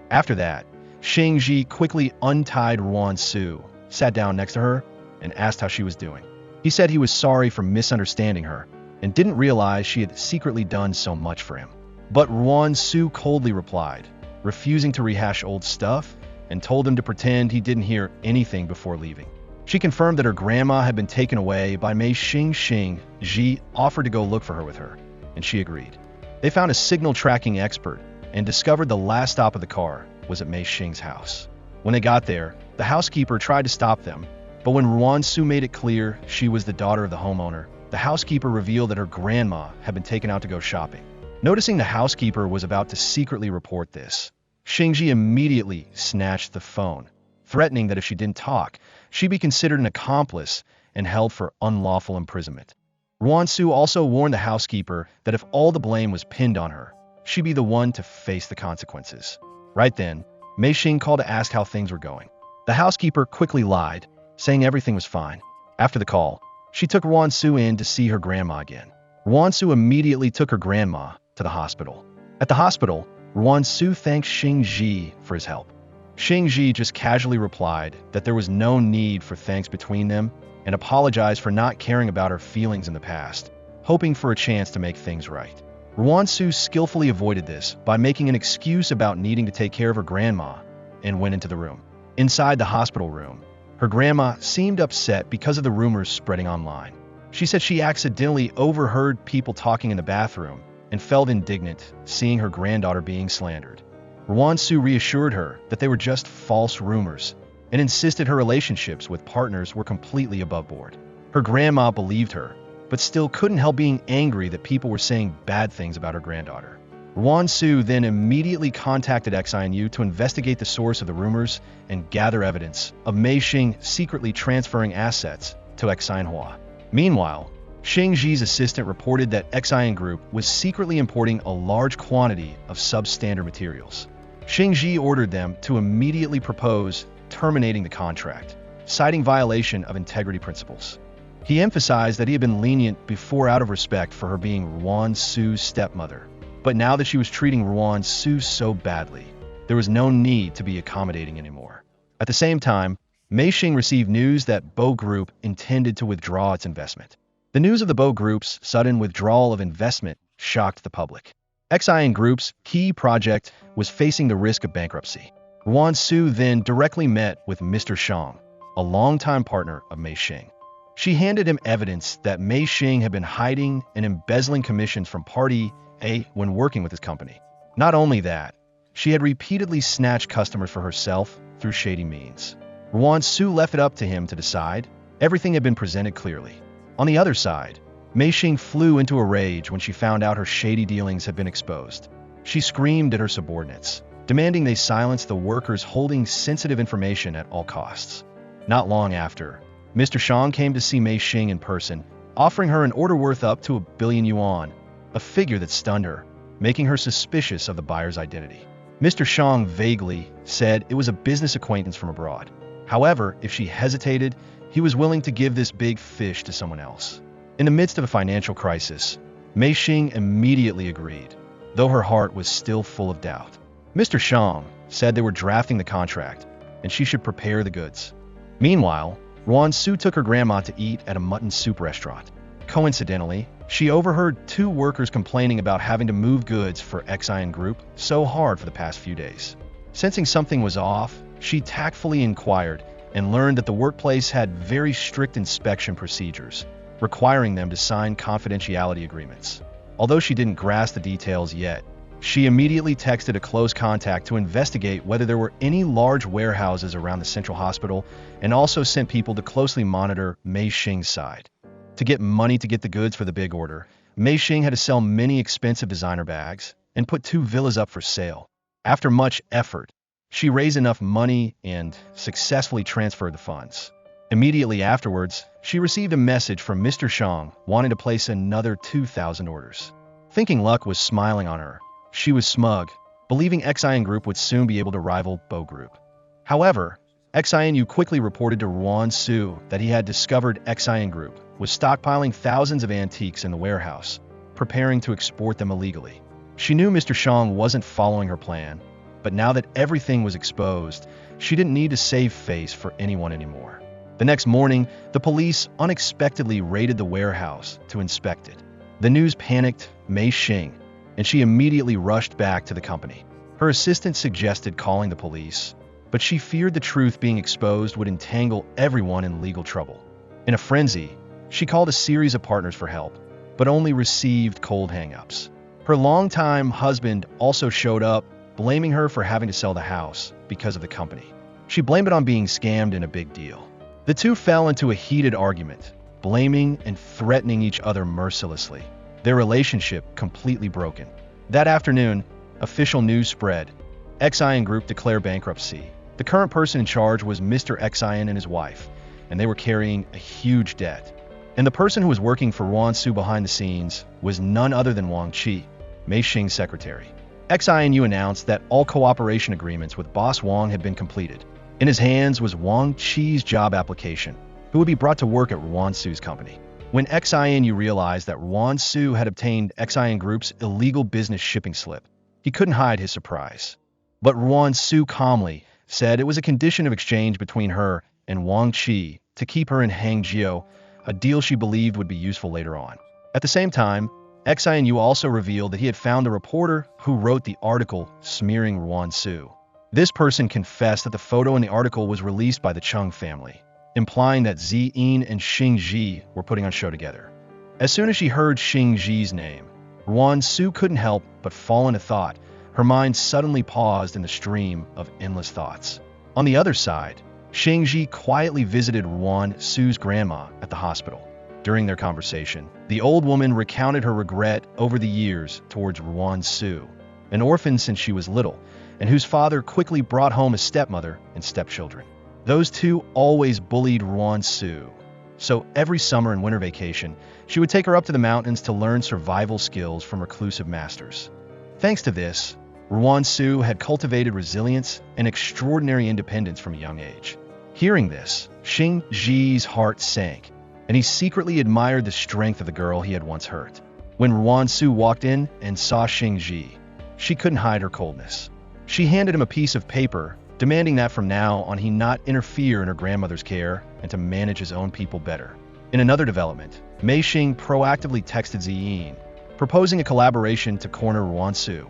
After that, Xingji quickly untied Ruan Su, sat down next to her, and asked how she was doing. He said he was sorry for misunderstanding her, and didn't realize she had secretly done so much for him. But Ruan Su coldly replied, refusing to rehash old stuff, and told him to pretend he didn't hear anything before leaving. She confirmed that her grandma had been taken away by Mei Xing. Ji offered to go look for her with her, and she agreed. They found a signal tracking expert and discovered the last stop of the car was at Mei Xing's house. When they got there, the housekeeper tried to stop them, but when Ruan Su made it clear she was the daughter of the homeowner, the housekeeper revealed that her grandma had been taken out to go shopping. Noticing the housekeeper was about to secretly report this, Xingji immediately snatched the phone, threatening that if she didn't talk, she'd be considered an accomplice and held for unlawful imprisonment. Ruan Su also warned the housekeeper that if all the blame was pinned on her, she'd be the one to face the consequences. Right then, Mei Xing called to ask how things were going. The housekeeper quickly lied, saying everything was fine. After the call, she took Ruan Su in to see her grandma again. Ruan Su immediately took her grandma to the hospital. At the hospital, Ruan Su thanked Xing Ji for his help. Xing Ji just casually replied that there was no need for thanks between them and apologized for not caring about her feelings in the past, hoping for a chance to make things right. Ruan Su skillfully avoided this by making an excuse about needing to take care of her grandma and went into the room. Inside the hospital room, her grandma seemed upset because of the rumors spreading online. She said she accidentally overheard people talking in the bathroom and felt indignant seeing her granddaughter being slandered. Ruan Su reassured her that they were just false rumors and insisted her relationships with partners were completely above board. Her grandma believed her, but still couldn't help being angry that people were saying bad things about her granddaughter. Ruan Su then immediately contacted XINU to investigate the source of the rumors and gather evidence of Mei Xing secretly transferring assets to XINHua. Meanwhile, Xing Ji's assistant reported that XIN Group was secretly importing a large quantity of substandard materials. Xing Ji ordered them to immediately propose terminating the contract, citing violation of integrity principles. He emphasized that he had been lenient before out of respect for her being Ruan Su's stepmother, but now that she was treating Ruan Su so badly, there was no need to be accommodating anymore. At the same time, Mei Xing received news that Bo Group intended to withdraw its investment. The news of the Bo Group's sudden withdrawal of investment shocked the public. XIN Group's key project was facing the risk of bankruptcy. Ruan Su then directly met with Mr. Shang, a longtime partner of Mei Xing. She handed him evidence that Mei Xing had been hiding and embezzling commissions from Party A when working with his company. Not only that, she had repeatedly snatched customers for herself through shady means. Ruan Su left it up to him to decide. Everything had been presented clearly. On the other side, Mei Xing flew into a rage when she found out her shady dealings had been exposed. She screamed at her subordinates, demanding they silence the workers holding sensitive information at all costs. Not long after, Mr. Shang came to see Mei Xing in person, offering her an order worth up to 1 billion yuan, a figure that stunned her, making her suspicious of the buyer's identity. Mr. Shang vaguely said it was a business acquaintance from abroad. However, if she hesitated, he was willing to give this big fish to someone else. In the midst of a financial crisis, Mei Xing immediately agreed, though her heart was still full of doubt. Mr. Shang said they were drafting the contract, and she should prepare the goods. Meanwhile, Ruan Su took her grandma to eat at a mutton soup restaurant. Coincidentally, she overheard 2 workers complaining about having to move goods for XIN Group so hard for the past few days. Sensing something was off, she tactfully inquired and learned that the workplace had very strict inspection procedures, requiring them to sign confidentiality agreements. Although she didn't grasp the details yet, she immediately texted a close contact to investigate whether there were any large warehouses around the central hospital and also sent people to closely monitor Mei Xing's side. To get money to get the goods for the big order, Mei Xing had to sell many expensive designer bags and put 2 villas up for sale. After much effort, she raised enough money and successfully transferred the funds. Immediately afterwards, she received a message from Mr. Shang wanting to place another 2,000 orders. Thinking luck was smiling on her, she was smug, believing XIN Group would soon be able to rival Bo Group. However, XINU quickly reported to Ruan Su that he had discovered XIN Group was stockpiling thousands of antiques in the warehouse, preparing to export them illegally. She knew Mr. Shang wasn't following her plan, but now that everything was exposed, she didn't need to save face for anyone anymore. The next morning, the police unexpectedly raided the warehouse to inspect it. The news panicked Mei Xing, and she immediately rushed back to the company. Her assistant suggested calling the police, but she feared the truth being exposed would entangle everyone in legal trouble. In a frenzy, she called a series of partners for help, but only received cold hang-ups. Her longtime husband also showed up, blaming her for having to sell the house because of the company. She blamed it on being scammed in a big deal. The two fell into a heated argument, blaming and threatening each other mercilessly, their relationship completely broken. That afternoon, official news spread. XIN Group declared bankruptcy. The current person in charge was Mr. XIN and his wife, and they were carrying a huge debt. And the person who was working for Ruan Su behind the scenes was none other than Wang Qi, Mei Xing's secretary. XINU announced that all cooperation agreements with Boss Wang had been completed. In his hands was Wang Qi's job application, who would be brought to work at Ruan Su's company. When XINU realized that Ruan Su had obtained XIN Group's illegal business shipping slip, he couldn't hide his surprise. But Ruan Su calmly said it was a condition of exchange between her and Wang Qi to keep her in Hangzhou, a deal she believed would be useful later on. At the same time, XINU also revealed that he had found the reporter who wrote the article smearing Ruan Su. This person confessed that the photo in the article was released by the Chung family, implying that Zi Yin and Xing Ji were putting on a show together. As soon as she heard Xing Ji's name, Ruan Su couldn't help but fall into thought. Her mind suddenly paused in the stream of endless thoughts. On the other side, Xing Ji quietly visited Ruan Su's grandma at the hospital. During their conversation, the old woman recounted her regret over the years towards Ruan Su, an orphan since she was little, and whose father quickly brought home a stepmother and stepchildren. Those two always bullied Ruan Su, so every summer and winter vacation, she would take her up to the mountains to learn survival skills from reclusive masters. Thanks to this, Ruan Su had cultivated resilience and extraordinary independence from a young age. Hearing this, Xing Ji's heart sank, and he secretly admired the strength of the girl he had once hurt. When Ruan Su walked in and saw Xing Ji, she couldn't hide her coldness. She handed him a piece of paper, demanding that from now on he not interfere in her grandmother's care and to manage his own people better. In another development, Mei Xing proactively texted Zi Yin, proposing a collaboration to corner Ruan Su.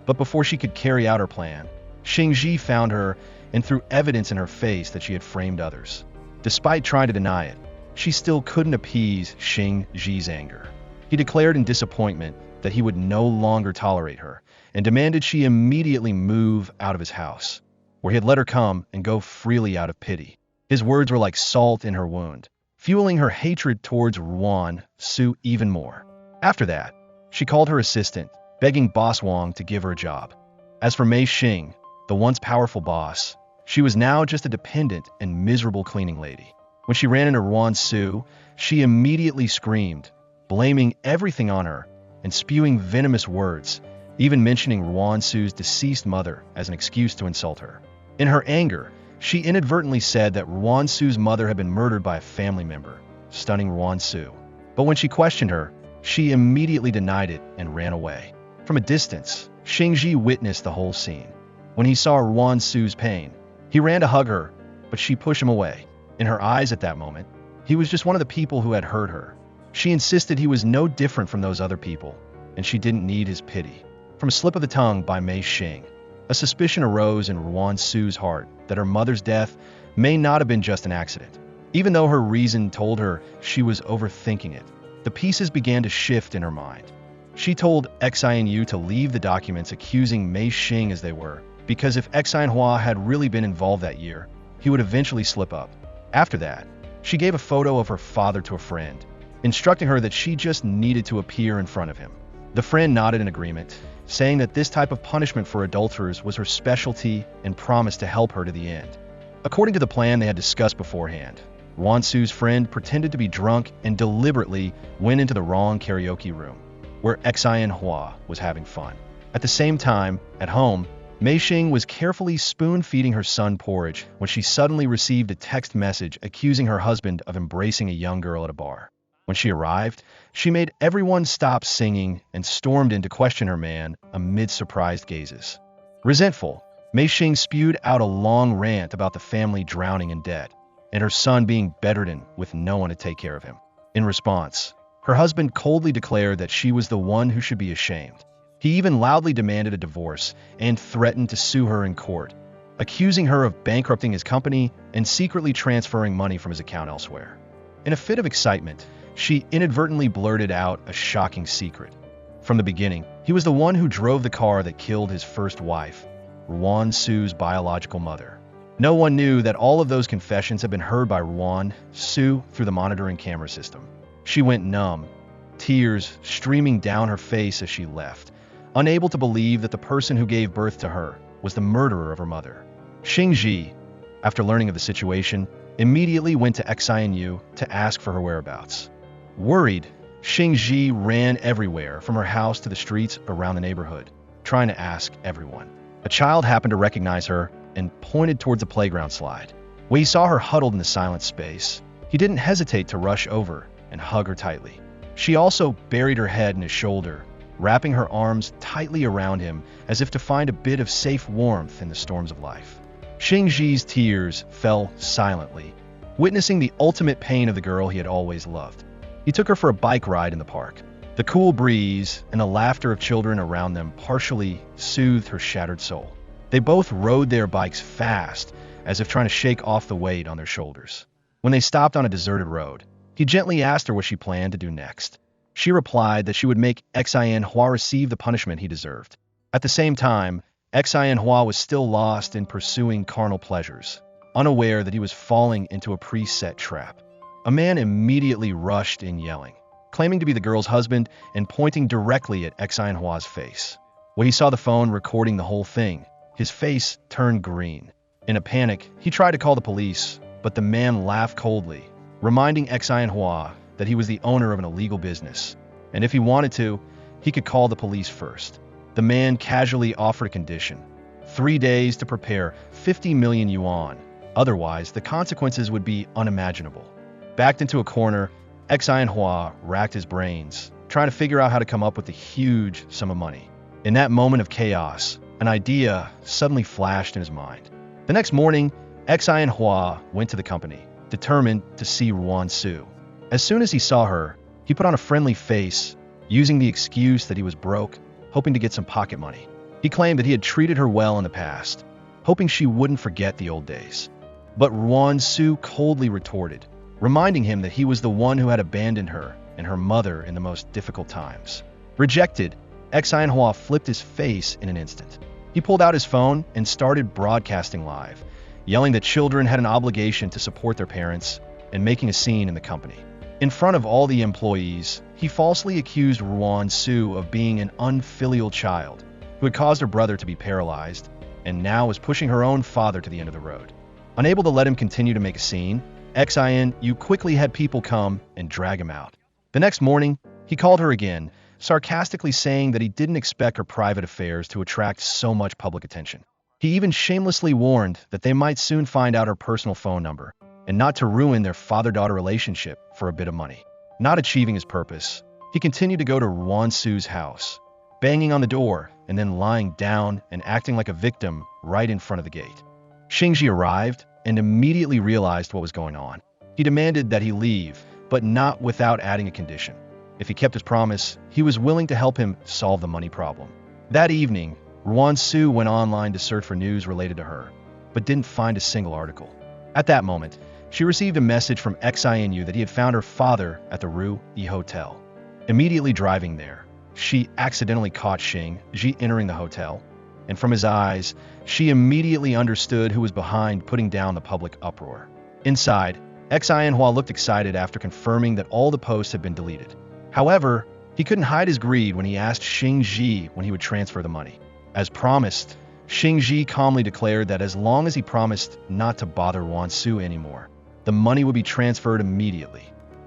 But before she could carry out her plan, Xing Ji found her and threw evidence in her face that she had framed others. Despite trying to deny it, she still couldn't appease Xing Ji's anger. He declared in disappointment that he would no longer tolerate her and demanded she immediately move out of his house, where he had let her come and go freely out of pity. His words were like salt in her wound, fueling her hatred towards Ruan Su even more. After that, she called her assistant, begging Boss Wang to give her a job. As for Mei Xing, the once powerful boss, she was now just a dependent and miserable cleaning lady. When she ran into Ruan Su, she immediately screamed, blaming everything on her and spewing venomous words, even mentioning Ruan Su's deceased mother as an excuse to insult her. In her anger, she inadvertently said that Ruan Su's mother had been murdered by a family member, stunning Ruan Su. But when she questioned her, she immediately denied it and ran away. From a distance, Xing Ji witnessed the whole scene. When he saw Ruan Su's pain, he ran to hug her, but she pushed him away. In her eyes at that moment, he was just one of the people who had hurt her. She insisted he was no different from those other people, and she didn't need his pity. From a slip of the tongue by Mei Xing, a suspicion arose in Ruan Su's heart that her mother's death may not have been just an accident. Even though her reason told her she was overthinking it, the pieces began to shift in her mind. She told XINU to leave the documents accusing Mei Xing as they were, because if Xinhua had really been involved that year, he would eventually slip up. After that, she gave a photo of her father to a friend, instructing her that she just needed to appear in front of him. The friend nodded in agreement, saying that this type of punishment for adulterers was her specialty and promised to help her to the end. According to the plan they had discussed beforehand, Ruan Su's friend pretended to be drunk and deliberately went into the wrong karaoke room, where Xinhua was having fun. At the same time, at home, Mei Xing was carefully spoon-feeding her son porridge when she suddenly received a text message accusing her husband of embracing a young girl at a bar. When she arrived, she made everyone stop singing and stormed in to question her man amid surprised gazes. Resentful, Mei Xing spewed out a long rant about the family drowning in debt and her son being bedridden with no one to take care of him. In response, her husband coldly declared that she was the one who should be ashamed. He even loudly demanded a divorce and threatened to sue her in court, accusing her of bankrupting his company and secretly transferring money from his account elsewhere. In a fit of excitement, she inadvertently blurted out a shocking secret. From the beginning, he was the one who drove the car that killed his first wife, Ruan Su's biological mother. No one knew that all of those confessions had been heard by Ruan Su through the monitoring camera system. She went numb, tears streaming down her face as she left, unable to believe that the person who gave birth to her was the murderer of her mother. Xing Ji, after learning of the situation, immediately went to XINU to ask for her whereabouts. Worried, Xing Ji ran everywhere from her house to the streets around the neighborhood, trying to ask everyone. A child happened to recognize her and pointed towards the playground slide. When he saw her huddled in the silent space, he didn't hesitate to rush over and hug her tightly. She also buried her head in his shoulder, wrapping her arms tightly around him as if to find a bit of safe warmth in the storms of life. Xingji's tears fell silently, witnessing the ultimate pain of the girl he had always loved. He took her for a bike ride in the park. The cool breeze and the laughter of children around them partially soothed her shattered soul. They both rode their bikes fast, as if trying to shake off the weight on their shoulders. When they stopped on a deserted road, he gently asked her what she planned to do next. She replied that she would make Xian Hua receive the punishment he deserved. At the same time, Xian Hua was still lost in pursuing carnal pleasures, unaware that he was falling into a preset trap. A man immediately rushed in yelling, claiming to be the girl's husband and pointing directly at Xian Hua's face. When he saw the phone recording the whole thing, his face turned green. In a panic, he tried to call the police, but the man laughed coldly, reminding Xian Hua that he was the owner of an illegal business, and if he wanted to, he could call the police first. The man casually offered a condition: 3 days to prepare 50 million yuan, otherwise the consequences would be unimaginable. Backed into a corner, Xian Hua racked his brains, trying to figure out how to come up with a huge sum of money. In that moment of chaos, an idea suddenly flashed in his mind. The next morning, Xian Hua went to the company, determined to see Ruan Su. As soon as he saw her, he put on a friendly face, using the excuse that he was broke, hoping to get some pocket money. He claimed that he had treated her well in the past, hoping she wouldn't forget the old days. But Ruan Su coldly retorted, reminding him that he was the one who had abandoned her and her mother in the most difficult times. Rejected, Xian Hua flipped his face in an instant. He pulled out his phone and started broadcasting live, yelling that children had an obligation to support their parents and making a scene in the company. In front of all the employees, he falsely accused Ruan Su of being an unfilial child who had caused her brother to be paralyzed and now was pushing her own father to the end of the road. Unable to let him continue to make a scene, Xian Yu quickly had people come and drag him out. The next morning, he called her again, sarcastically saying that he didn't expect her private affairs to attract so much public attention. He even shamelessly warned that they might soon find out her personal phone number, and not to ruin their father-daughter relationship for a bit of money. Not achieving his purpose, he continued to go to Ruan Su's house, banging on the door and then lying down and acting like a victim right in front of the gate. Xingji arrived and immediately realized what was going on. He demanded that he leave, but not without adding a condition. If he kept his promise, he was willing to help him solve the money problem. That evening, Ruan Su went online to search for news related to her, but didn't find a single article. At that moment, she received a message from Xian Yu that he had found her father at the Rue E Hotel. Immediately driving there, she accidentally caught Xingji entering the hotel, and from his eyes, she immediately understood who was behind putting down the public uproar. Inside, Xian Hua looked excited after confirming that all the posts had been deleted. However, he couldn't hide his greed when he asked Xingji when he would transfer the money. As promised, Xingji calmly declared that as long as he promised not to bother Ruan Su anymore, the money would be transferred immediately.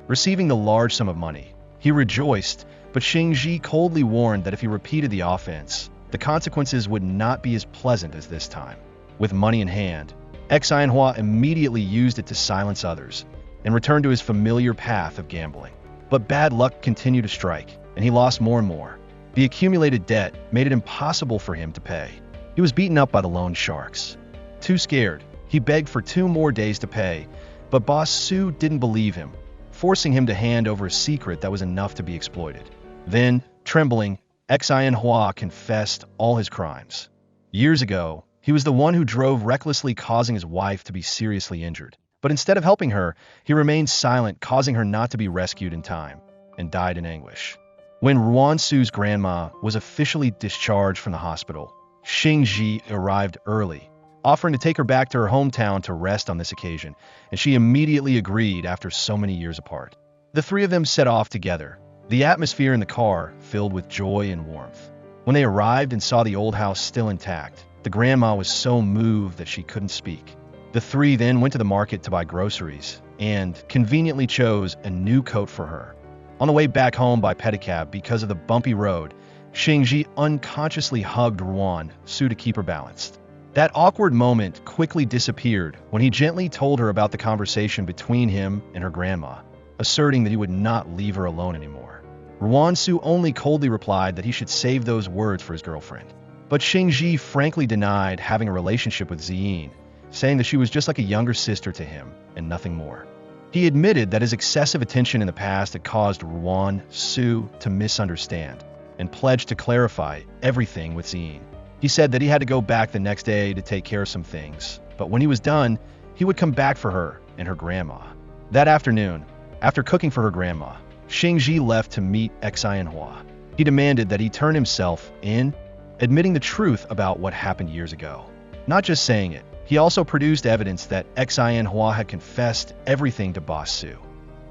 Receiving the large sum of money, he rejoiced, but Xingji coldly warned that if he repeated the offense, the consequences would not be as pleasant as this time. With money in hand, Xian Hua immediately used it to silence others and returned to his familiar path of gambling. But bad luck continued to strike, and he lost more and more. The accumulated debt made it impossible for him to pay. He was beaten up by the loan sharks. Too scared, he begged for 2 more days to pay, but Boss Su didn't believe him, forcing him to hand over a secret that was enough to be exploited. Then, trembling, Xian Hua confessed all his crimes. Years ago, he was the one who drove recklessly, causing his wife to be seriously injured. But instead of helping her, he remained silent, causing her not to be rescued in time, and died in anguish. When Ruan Su's grandma was officially discharged from the hospital, Xingji arrived early, offering to take her back to her hometown to rest on this occasion, and she immediately agreed after so many years apart. The 3 of them set off together, the atmosphere in the car filled with joy and warmth. When they arrived and saw the old house still intact, the grandma was so moved that she couldn't speak. The 3 then went to the market to buy groceries and conveniently chose a new coat for her. On the way back home by pedicab because of the bumpy road, Xingji unconsciously hugged Ruan Su to keep her balanced. That awkward moment quickly disappeared when he gently told her about the conversation between him and her grandma, asserting that he would not leave her alone anymore. Ruan Su only coldly replied that he should save those words for his girlfriend. But Xingji frankly denied having a relationship with Ziyin, saying that she was just like a younger sister to him and nothing more. He admitted that his excessive attention in the past had caused Ruan Su to misunderstand and pledged to clarify everything with Ziyin. He said that he had to go back the next day to take care of some things, but when he was done, he would come back for her and her grandma. That afternoon, after cooking for her grandma, Xingji left to meet Xianhua. He demanded that he turn himself in, admitting the truth about what happened years ago. Not just saying it, he also produced evidence that Xianhua had confessed everything to Boss Su.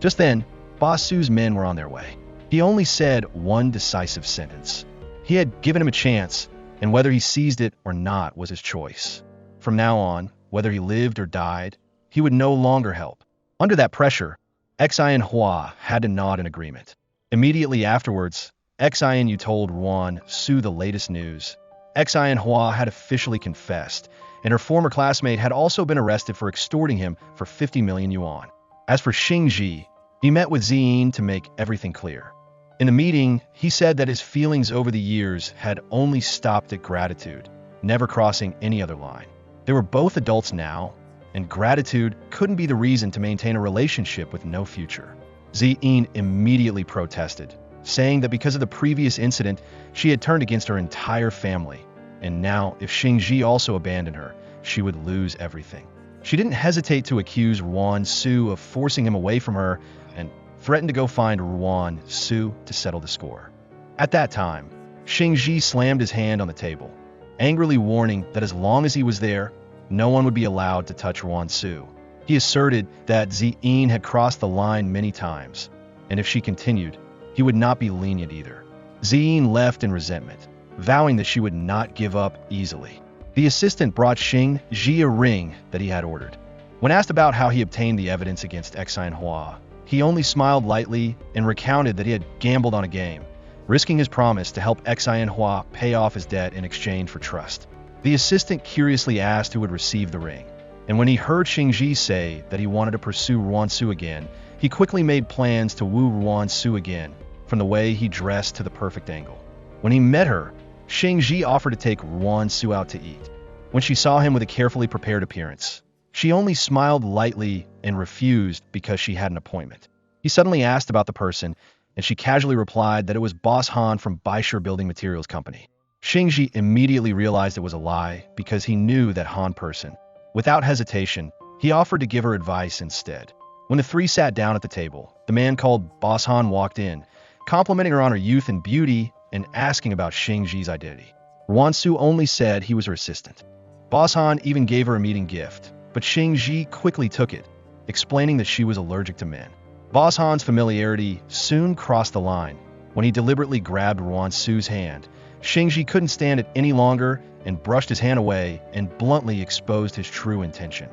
Just then, Boss Su's men were on their way. He only said one decisive sentence. He had given him a chance, and whether he seized it or not was his choice. From now on, whether he lived or died, he would no longer help. Under that pressure, Xianhua had to nod in agreement. Immediately afterwards, Xianyu told Ruan Su the latest news. Xianhua had officially confessed, and her former classmate had also been arrested for extorting him for 50 million yuan. As for Xingji, he met with Ziyin to make everything clear. In the meeting, he said that his feelings over the years had only stopped at gratitude, never crossing any other line. They were both adults now, and gratitude couldn't be the reason to maintain a relationship with no future. Ziyin immediately protested, saying that because of the previous incident, she had turned against her entire family, and now if Xingji also abandoned her, she would lose everything. She didn't hesitate to accuse Ruan Su of forcing him away from her and threatened to go find Ruan Su to settle the score. At that time, Xingji slammed his hand on the table, angrily warning that as long as he was there, no one would be allowed to touch Ruan Su. He asserted that Ziyin had crossed the line many times, and if she continued, he would not be lenient either. Ziyin left in resentment, vowing that she would not give up easily. The assistant brought Xingji a ring that he had ordered. When asked about how he obtained the evidence against Xianhua, he only smiled lightly and recounted that he had gambled on a game, risking his promise to help Xianhua pay off his debt in exchange for trust. The assistant curiously asked who would receive the ring, and when he heard Xingji say that he wanted to pursue Ruan Su again, he quickly made plans to woo Ruan Su again, from the way he dressed to the perfect angle. When he met her, Xingji offered to take Ruan Su out to eat. When she saw him with a carefully prepared appearance, she only smiled lightly and refused because she had an appointment. He suddenly asked about the person, and she casually replied that it was Boss Han from Baisher Building Materials Company. Xingji immediately realized it was a lie because he knew that Han person. Without hesitation, he offered to give her advice instead. When the three sat down at the table, the man called Boss Han walked in, complimenting her on her youth and beauty and asking about Xingji's identity. Ruan Su only said he was her assistant. Boss Han even gave her a meeting gift, but Xingji quickly took it, explaining that she was allergic to men. Boss Han's familiarity soon crossed the line. When he deliberately grabbed Ruan Su's hand, Xingji couldn't stand it any longer and brushed his hand away and bluntly exposed his true intention,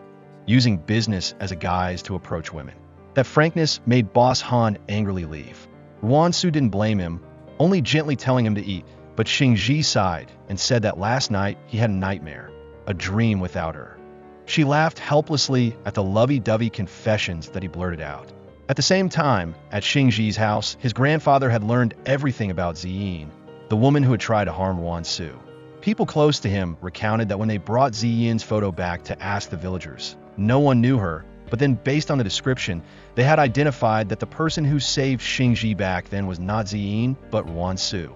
using business as a guise to approach women. That frankness made Boss Han angrily leave. Ruan Su didn't blame him, only gently telling him to eat, but Xingji sighed and said that last night he had a nightmare, a dream without her. She laughed helplessly at the lovey-dovey confessions that he blurted out. At the same time, at Xingji's house, his grandfather had learned everything about Ziyin, the woman who had tried to harm Ruan Su. People close to him recounted that when they brought Ziyin's photo back to ask the villagers, no one knew her, but then based on the description, they had identified that the person who saved Xingji back then was not Ziyin, but Ruan Su.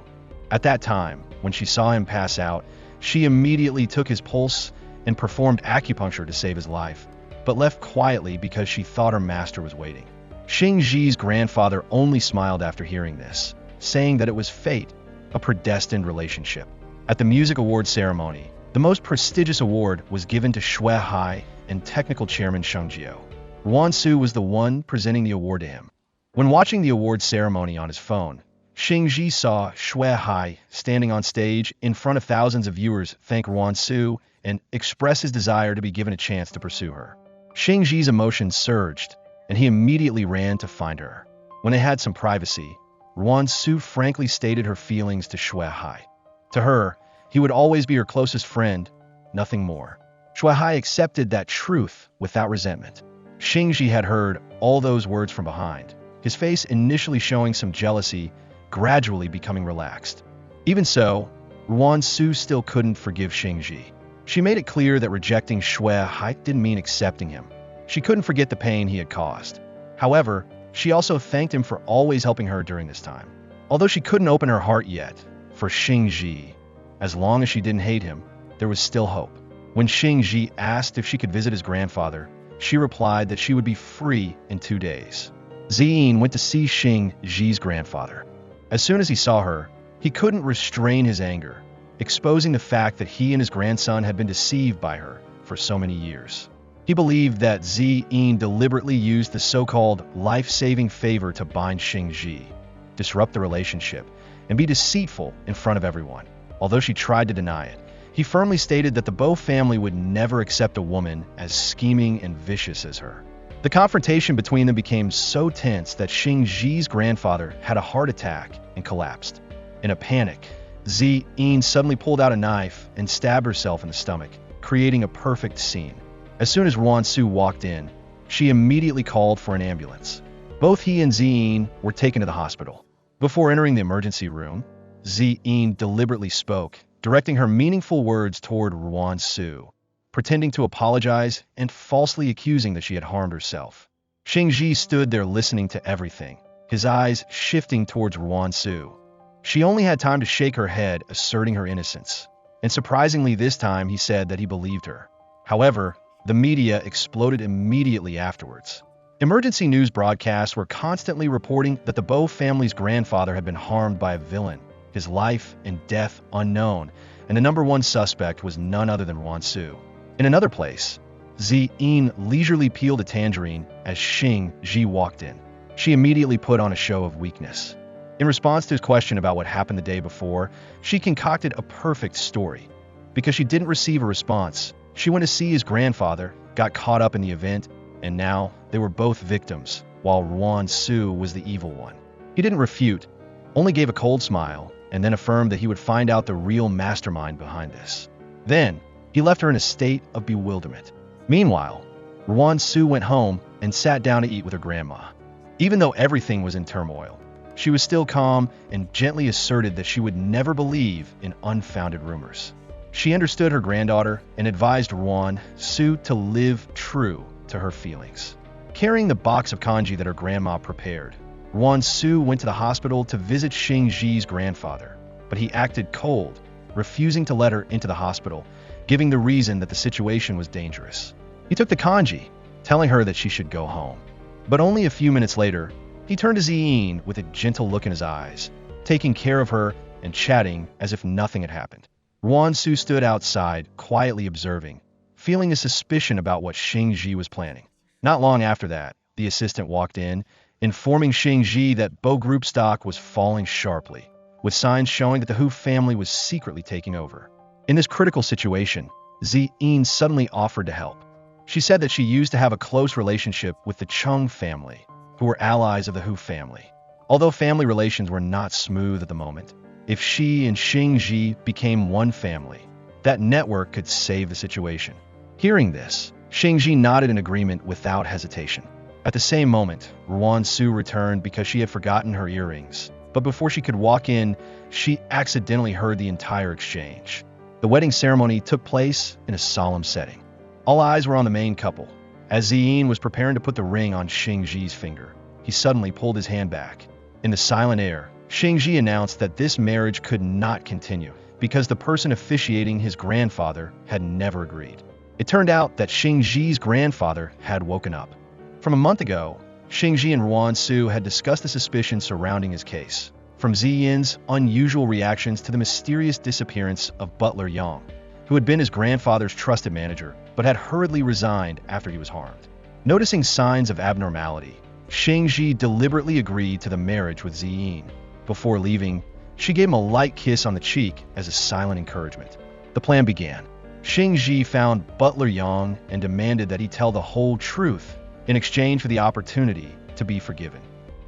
At that time, when she saw him pass out, she immediately took his pulse and performed acupuncture to save his life, but left quietly because she thought her master was waiting. Xingji's grandfather only smiled after hearing this, saying that it was fate, a predestined relationship. At the music awards ceremony, the most prestigious award was given to Shui Hai and technical chairman Sheng Jiao. Ruan Su was the one presenting the award to him. When watching the awards ceremony on his phone, Xingji saw Shui Hai standing on stage in front of thousands of viewers thank Ruan Su and express his desire to be given a chance to pursue her. Xingji's emotions surged, and he immediately ran to find her. When they had some privacy, Ruan Su frankly stated her feelings to Shui Hai. To her, he would always be her closest friend, nothing more. Shui Hai accepted that truth without resentment. Xingji had heard all those words from behind, his face initially showing some jealousy, gradually becoming relaxed. Even so, Ruan Su still couldn't forgive Xingji. She made it clear that rejecting Shui Hai didn't mean accepting him. She couldn't forget the pain he had caused. However, she also thanked him for always helping her during this time. Although she couldn't open her heart yet, for Xingji, as long as she didn't hate him, there was still hope. When Xingji asked if she could visit his grandfather, she replied that she would be free in 2 days. Ziyin went to see Xingji's grandfather. As soon as he saw her, he couldn't restrain his anger, exposing the fact that he and his grandson had been deceived by her for so many years. He believed that Ziyin deliberately used the so-called life-saving favor to bind Xingji, disrupt the relationship, and be deceitful in front of everyone. Although she tried to deny it, he firmly stated that the Bo family would never accept a woman as scheming and vicious as her. The confrontation between them became so tense that Xingji's grandfather had a heart attack and collapsed. In a panic, Ziyin suddenly pulled out a knife and stabbed herself in the stomach, creating a perfect scene. As soon as Ruan Su walked in, she immediately called for an ambulance. Both he and Ziyin were taken to the hospital. Before entering the emergency room, Ziyin deliberately spoke, directing her meaningful words toward Ruan Su, pretending to apologize and falsely accusing that she had harmed herself. Xingji stood there listening to everything, his eyes shifting towards Ruan Su. She only had time to shake her head, asserting her innocence. And surprisingly this time he said that he believed her. However, the media exploded immediately afterwards. Emergency news broadcasts were constantly reporting that the Bo family's grandfather had been harmed by a villain, his life and death unknown, and the number one suspect was none other than Ruan Su. In another place, Ziyin leisurely peeled a tangerine as Xingji walked in. She immediately put on a show of weakness. In response to his question about what happened the day before, she concocted a perfect story. Because she didn't receive a response, she went to see his grandfather, got caught up in the event, and now they were both victims, while Ruan Su was the evil one. He didn't refute, only gave a cold smile, and then affirmed that he would find out the real mastermind behind this. Then, he left her in a state of bewilderment. Meanwhile, Ruan Su went home and sat down to eat with her grandma. Even though everything was in turmoil, she was still calm and gently asserted that she would never believe in unfounded rumors. She understood her granddaughter and advised Ruan Su to live true to her feelings. Carrying the box of kanji that her grandma prepared, Ruan Su went to the hospital to visit Xingji's grandfather, but he acted cold, refusing to let her into the hospital, giving the reason that the situation was dangerous. He took the kanji, telling her that she should go home. But only a few minutes later, he turned to Ziyin with a gentle look in his eyes, taking care of her and chatting as if nothing had happened. Ruan Su stood outside, quietly observing, feeling a suspicion about what Xingji was planning. Not long after that, the assistant walked in, informing Xingji that Bo Group stock was falling sharply, with signs showing that the Hu family was secretly taking over. In this critical situation, Ziyin suddenly offered to help. She said that she used to have a close relationship with the Chung family, who were allies of the Hu family. Although family relations were not smooth at the moment, if she and Xingji became one family, that network could save the situation. Hearing this, Xingji nodded in agreement without hesitation. At the same moment, Ruan Su returned because she had forgotten her earrings. But before she could walk in, she accidentally heard the entire exchange. The wedding ceremony took place in a solemn setting. All eyes were on the main couple. As Ziyin was preparing to put the ring on Xingji's finger, he suddenly pulled his hand back. In the silent air, Xingji announced that this marriage could not continue because the person officiating, his grandfather, had never agreed. It turned out that Xingji's grandfather had woken up. From a month ago, Xingji and Ruan Su had discussed the suspicions surrounding his case, from Ziyin's unusual reactions to the mysterious disappearance of Butler Yang, who had been his grandfather's trusted manager but had hurriedly resigned after he was harmed. Noticing signs of abnormality, Xingji deliberately agreed to the marriage with Ziyin. Before leaving, she gave him a light kiss on the cheek as a silent encouragement. The plan began. Xingji found Butler Yang and demanded that he tell the whole truth in exchange for the opportunity to be forgiven.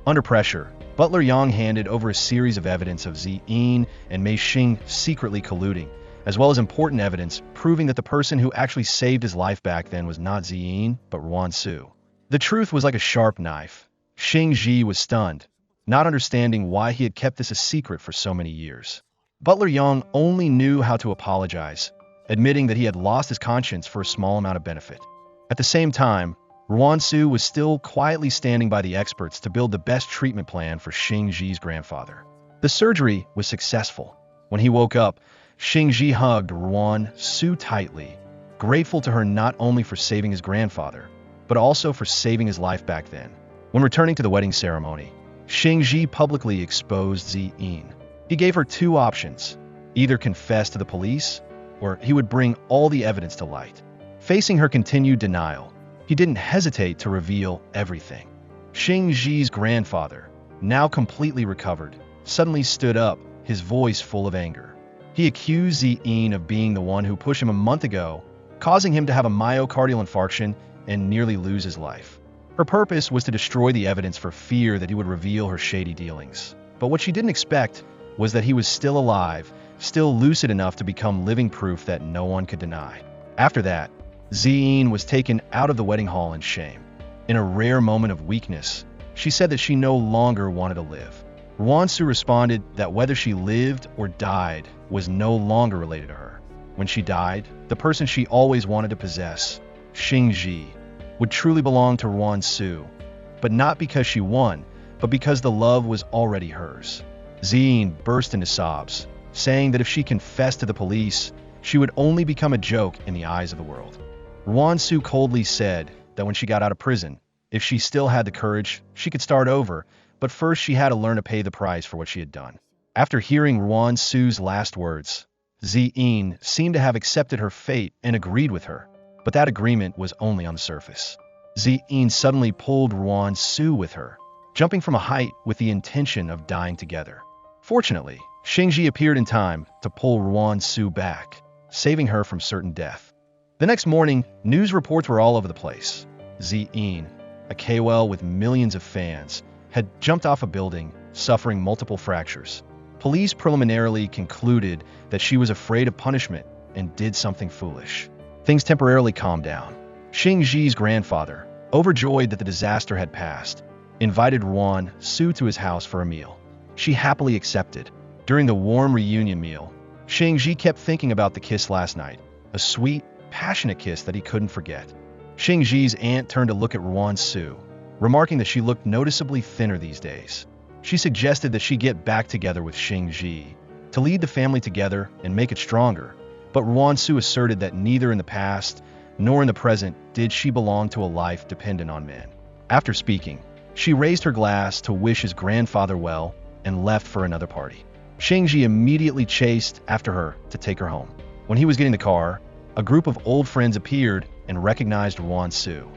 Under pressure, Butler Yang handed over a series of evidence of Ziyin and Mei Xing secretly colluding, as well as important evidence proving that the person who actually saved his life back then was not Ziyin, but Ruan Su. The truth was like a sharp knife. Xing Ji was stunned, not understanding why he had kept this a secret for so many years. Butler Yang only knew how to apologize, admitting that he had lost his conscience for a small amount of benefit. At the same time, Ruan Su was still quietly standing by the experts to build the best treatment plan for Xing Ji's grandfather. The surgery was successful. When he woke up, Xing Ji hugged Ruan Su tightly, grateful to her not only for saving his grandfather, but also for saving his life back then. When returning to the wedding ceremony, Xing Ji publicly exposed Ziyin. He gave her two options: either confess to the police, or he would bring all the evidence to light. Facing her continued denial, he didn't hesitate to reveal everything. Xing Ji's grandfather, now completely recovered, suddenly stood up, his voice full of anger. He accused Ziyin of being the one who pushed him a month ago, causing him to have a myocardial infarction and nearly lose his life. Her purpose was to destroy the evidence for fear that he would reveal her shady dealings. But what she didn't expect was that he was still alive, still lucid enough to become living proof that no one could deny. After that, Ziyin was taken out of the wedding hall in shame. In a rare moment of weakness, she said that she no longer wanted to live. Ruan Su responded that whether she lived or died was no longer related to her. When she died, the person she always wanted to possess, Xing Ji, would truly belong to Ruan Su, but not because she won, but because the love was already hers. Ziyin burst into sobs, saying that if she confessed to the police, she would only become a joke in the eyes of the world. Ruan Su coldly said that when she got out of prison, if she still had the courage, she could start over, but first she had to learn to pay the price for what she had done. After hearing Ruan Su's last words, Ziyin seemed to have accepted her fate and agreed with her, but that agreement was only on the surface. Ziyin suddenly pulled Ruan Su with her, jumping from a height with the intention of dying together. Fortunately, Xing Ji appeared in time to pull Ruan Su back, saving her from certain death. The next morning, news reports were all over the place. Ziyin, a KOL with millions of fans, had jumped off a building, suffering multiple fractures. Police preliminarily concluded that she was afraid of punishment and did something foolish. Things temporarily calmed down. Xing Ji's grandfather, overjoyed that the disaster had passed, invited Ruan Su to his house for a meal. She happily accepted. During the warm reunion meal, Xing Ji kept thinking about the kiss last night, a sweet, passionate kiss that he couldn't forget. Xing Ji's aunt turned to look at Ruan Su, remarking that she looked noticeably thinner these days. She suggested that she get back together with Xing Ji to lead the family together and make it stronger, but Ruan Su asserted that neither in the past nor in the present did she belong to a life dependent on men. After speaking, she raised her glass to wish his grandfather well and left for another party. Xing Ji immediately chased after her to take her home. When he was getting the car, a group of old friends appeared and recognized Ruan Su.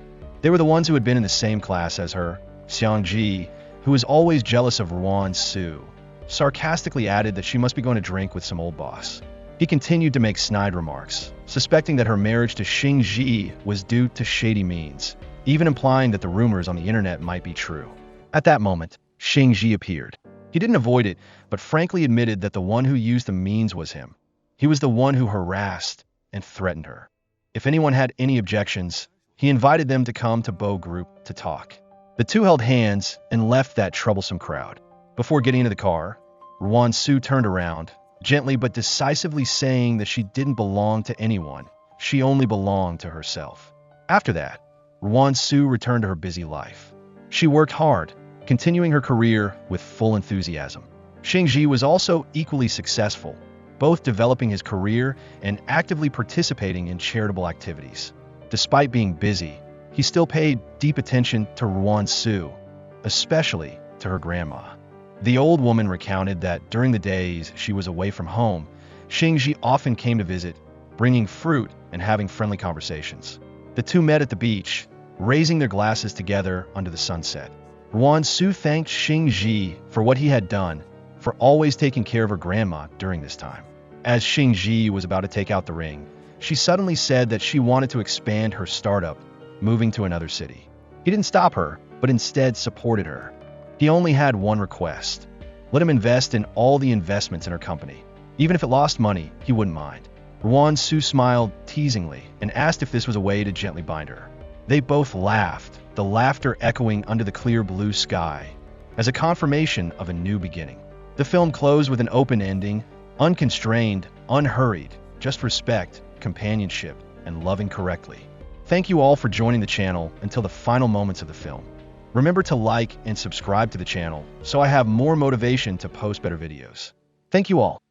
They were the ones who had been in the same class as her. Xiang Ji, who was always jealous of Ruan Su, sarcastically added that she must be going to drink with some old boss. He continued to make snide remarks, suspecting that her marriage to Xing Ji was due to shady means, even implying that the rumors on the internet might be true. At that moment, Xing Ji appeared. He didn't avoid it, but frankly admitted that the one who used the means was him. He was the one who harassed and threatened her. If anyone had any objections, he invited them to come to Bo Group to talk. The two held hands and left that troublesome crowd. Before getting into the car, Ruan Su turned around, gently but decisively saying that she didn't belong to anyone. She only belonged to herself. After that, Ruan Su returned to her busy life. She worked hard, continuing her career with full enthusiasm. Xing Ji was also equally successful, both developing his career and actively participating in charitable activities. Despite being busy, he still paid deep attention to Ruan Su, especially to her grandma. The old woman recounted that during the days she was away from home, Xing Ji often came to visit, bringing fruit and having friendly conversations. The two met at the beach, raising their glasses together under the sunset. Ruan Su thanked Xing Ji for what he had done, for always taking care of her grandma during this time. As Xing Ji was about to take out the ring, she suddenly said that she wanted to expand her startup, moving to another city. He didn't stop her, but instead supported her. He He only had one request. Let him invest in all the investments in her company. Even if it lost money, he wouldn't mind. Sue smiled teasingly and asked if this was a way to gently bind her. They both laughed, the laughter echoing under the clear blue sky, as a confirmation of a new beginning. The film closed with an open ending, unconstrained, unhurried, just respect, companionship, and loving correctly. Thank you all for joining the channel until the final moments of the film. Remember to like and subscribe to the channel so I have more motivation to post better videos. Thank you all.